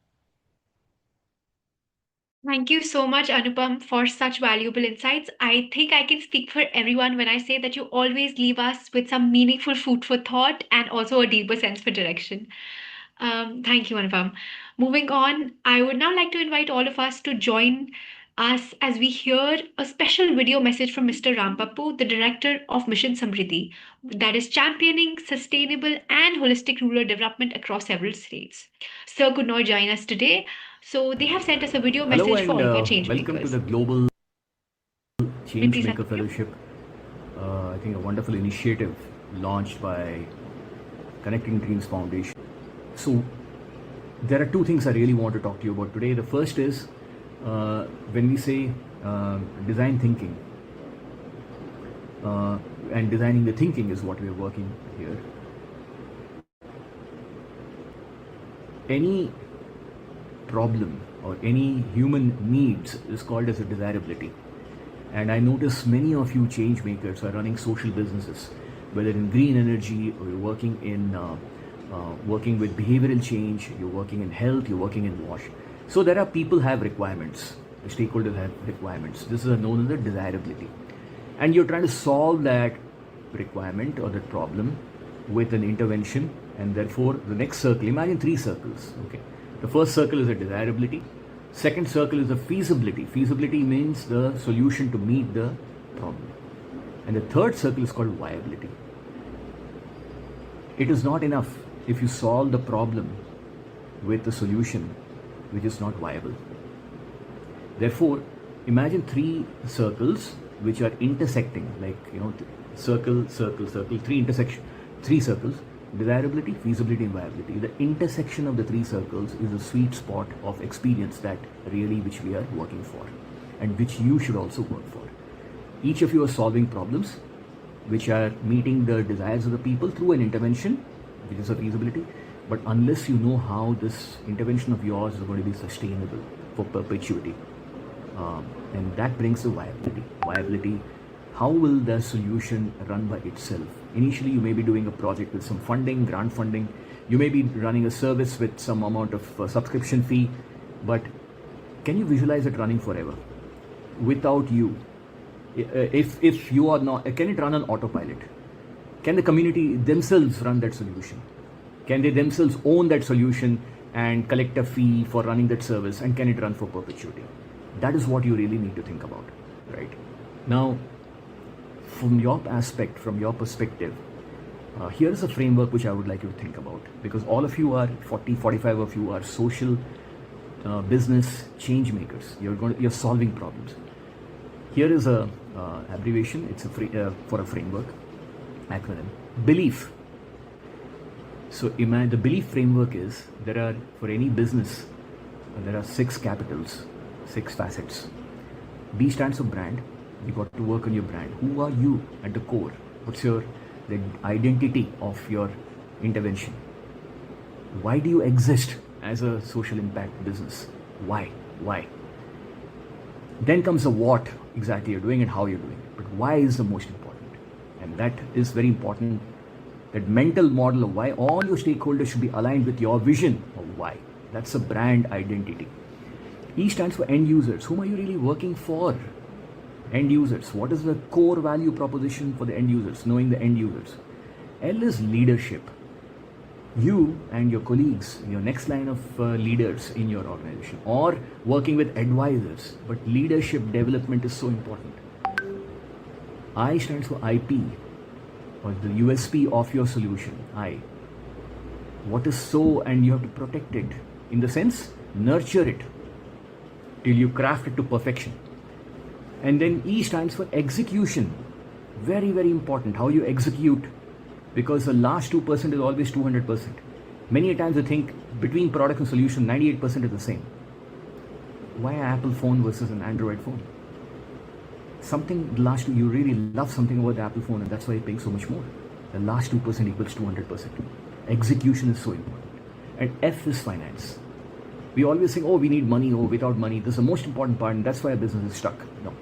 Thank you so much, Anupam, for such valuable insights. I think I can speak for everyone when I say that you always leave us with some meaningful food for thought and also a deeper sense for direction. Thank you, Anupam. Moving on, I would now like to invite all of us to join us as we hear a special video message from Mr. Rampappu, the director of Mission Samriddhi, that is championing sustainable and holistic rural development across several states. Sir could not join us today, so they have sent us a video message for all of our change welcome makers. to the Global Changemaker Fellowship. I think a wonderful initiative launched by Connecting Dreams Foundation. So there are two things I really want to talk to you about today. The first is when we say design thinking, and designing the thinking is what we are working here. Any problem or any human needs is called as a desirability. And I notice many of you change makers are running social businesses, whether in green energy or you're working in working with behavioral change, you're working in health, you're working in WASH. So there are people have requirements, the stakeholders have requirements. This is known as the desirability. And you're trying to solve that requirement or that problem with an intervention, and therefore the next circle, imagine 3 circles. Okay, the first circle is a desirability, second circle is a feasibility. Feasibility means the solution to meet the problem, and the third circle is called viability. It is not enough if you solve the problem with a solution which is not viable. Therefore, imagine 3 circles which are intersecting, like, you know, circle, circle, circle, 3 circles: desirability, feasibility, and viability. The intersection of the 3 circles is a sweet spot of experience that really which we are working for, and which you should also work for. Each of you are solving problems which are meeting the desires of the people through an intervention, which is a feasibility. But unless you know how this intervention of yours is going to be sustainable for perpetuity, and that brings the viability. Viability, how will the solution run by itself? Initially, you may be doing a project with some funding, grant funding. You may be running a service with some amount of subscription fee, but can you visualize it running forever without you? If you are not, can it run on autopilot? Can the community themselves run that solution? Can they themselves own that solution and collect a fee for running that service? And can it run for perpetuity? That is what you really need to think about, right? Now, from your aspect, from your perspective, here is a framework which I would like you to think about, because all of you are 45 of you are social business change makers. You're solving problems. Here is a abbreviation. It's for a framework acronym: belief. So imagine the belief framework is, there are, for any business, there are 6 capitals, 6 facets. B stands for brand. You got to work on your brand. Who are you at the core? What's the identity of your intervention? Why do you exist as a social impact business? Why? Then comes the what exactly you're doing and how you're doing it. But why is the most important? And that is very important. That mental model of why, all your stakeholders should be aligned with your vision of why. That's a brand identity. E stands for end users. Whom are you really working for? End users. What is the core value proposition for the end users? Knowing the end users. L is leadership. You and your colleagues, your next line of leaders in your organization, or working with advisors. But leadership development is so important. I stands for IP, or the USP of your solution. I. What is so, and you have to protect it. In the sense, nurture it till you craft it to perfection. And then E stands for execution. Very, very important how you execute, because the last 2% is always 200%. Many times I think between product and solution, 98% is the same. Why an Apple phone versus an Android phone? Something, the last two, you really love something about the Apple phone, and that's why you're paying so much more. The last 2% equals 200%. Execution is so important. And F is finance. We always think, oh, we need money, oh, without money. This is the most important part, and that's why a business is stuck. No.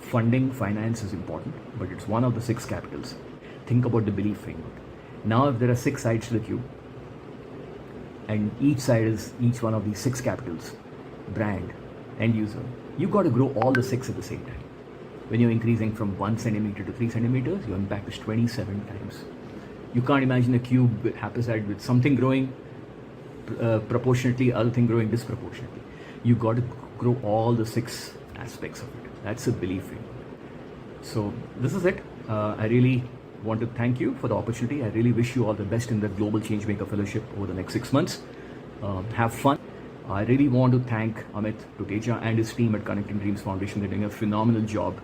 Funding, finance is important, but it's one of the 6 capitals. Think about the belief framework. Now, if there are 6 sides to the cube, and each side is each one of these 6 capitals: brand, end user, you got to grow all the 6 at the same time. When you're increasing from 1 centimeter to 3 centimeters, your impact is 27 times. You can't imagine a cube with haphazard with something growing proportionately, other thing growing disproportionately. You got to grow all the 6 aspects of it. That's a belief framework. So this is it. I really want to thank you for the opportunity. I really wish you all the best in the Global Changemaker Fellowship over the next 6 months. Have fun. I really want to thank Amit Tuteja and his team at Connecting Dreams Foundation. They're doing a phenomenal job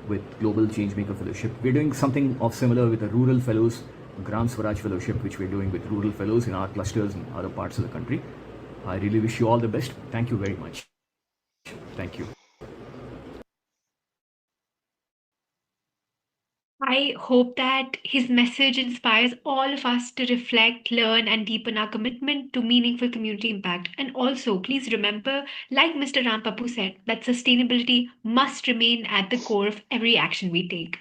with Global Changemaker Fellowship. We're doing something of similar with the Rural Fellows, Gram Swaraj Fellowship, which we're doing with rural fellows in our clusters in other parts of the country. I really wish you all the best. Thank you very much. Thank you. I hope that his message inspires all of us to reflect, learn, and deepen our commitment to meaningful community impact. And also, please remember, like Mr. Rampapu said, that sustainability must remain at the core of every action we take.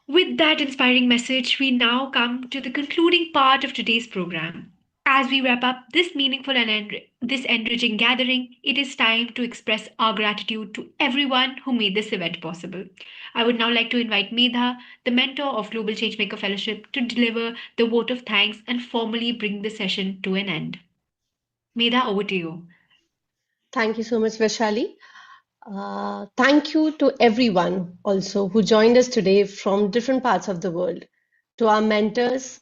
With that inspiring message, we now come to the concluding part of today's program. As we wrap up this meaningful and this enriching gathering, it is time to express our gratitude to everyone who made this event possible. I would now like to invite Medha, the mentor of Global Changemaker Fellowship, to deliver the vote of thanks and formally bring the session to an end. Medha, over to you. Thank you so much, Vaishali. Thank you to everyone also who joined us today from different parts of the world. To our mentors,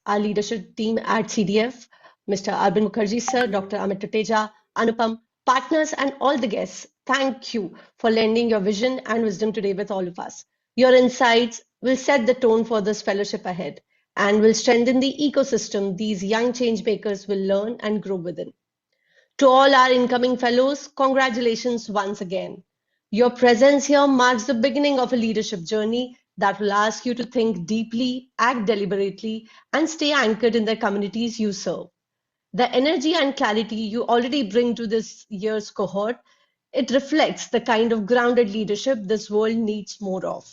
our leadership team at CDF, Mr. Arvind Mukherjee sir, Dr. Amit Tuteja, Anupam, partners and all the guests, thank you for lending your vision and wisdom today with all of us. Your insights will set the tone for this fellowship ahead and will strengthen the ecosystem these young change makers will learn and grow within. To all our incoming fellows, congratulations once again. Your presence here marks the beginning of a leadership journey that will ask you to think deeply, act deliberately, and stay anchored in the communities you serve. The energy and clarity you already bring to this year's cohort, it reflects the kind of grounded leadership this world needs more of.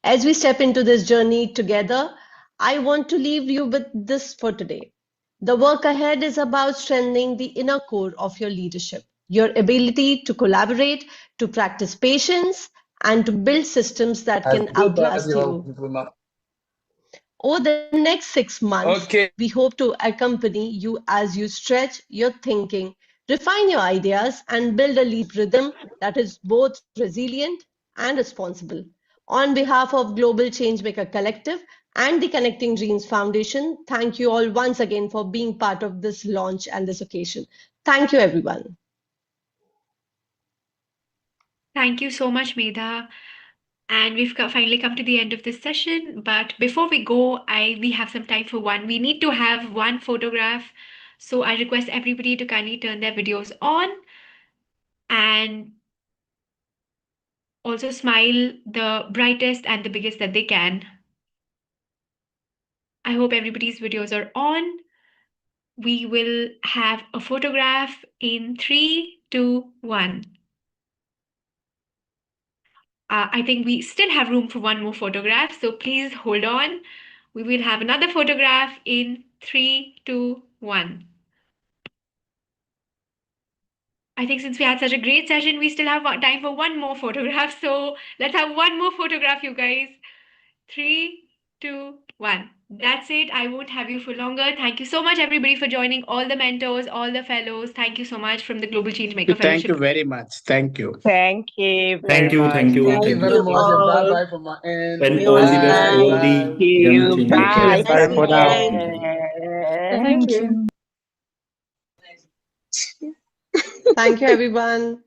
As we step into this journey together, I want to leave you with this for today. The work ahead is about strengthening the inner core of your leadership, your ability to collaborate, to practice patience, and to build systems that can outlast you. Over the next 6 months, we hope to accompany you as you stretch your thinking, refine your ideas, and build a lead rhythm that is both resilient and responsible. On behalf of Global Changemaker Collective and the Connecting Dreams Foundation, thank you all once again for being part of this launch and this occasion. Thank you, everyone. Thank you so much, Medha. And we've finally come to the end of this session. But before we go, we have some time for one. We need to have one photograph. So I request everybody to kindly turn their videos on and also smile the brightest and the biggest that they can. I hope everybody's videos are on. We will have a photograph in 3, 2, 1. I think we still have room for one more photograph, so please hold on. We will have another photograph in 3, 2, 1. I think since we had such a great session, we still have time for one more photograph. So let's have one more photograph, you guys. 3, 2, 1. That's it. I won't have you for longer. Thank you so much, everybody, for joining. All the mentors, all the fellows. Thank you so much from the Global Changemaker Thank you Fellowship. very much. Thank you. Thank you very Thank you, much. thank you, Thank you thank very you. much. And bye bye from my end. And Good all the best, night. all the young change Bye. makers. Bye for now. Thank you. Thank you, everyone.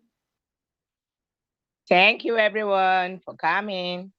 Thank you, everyone, for coming.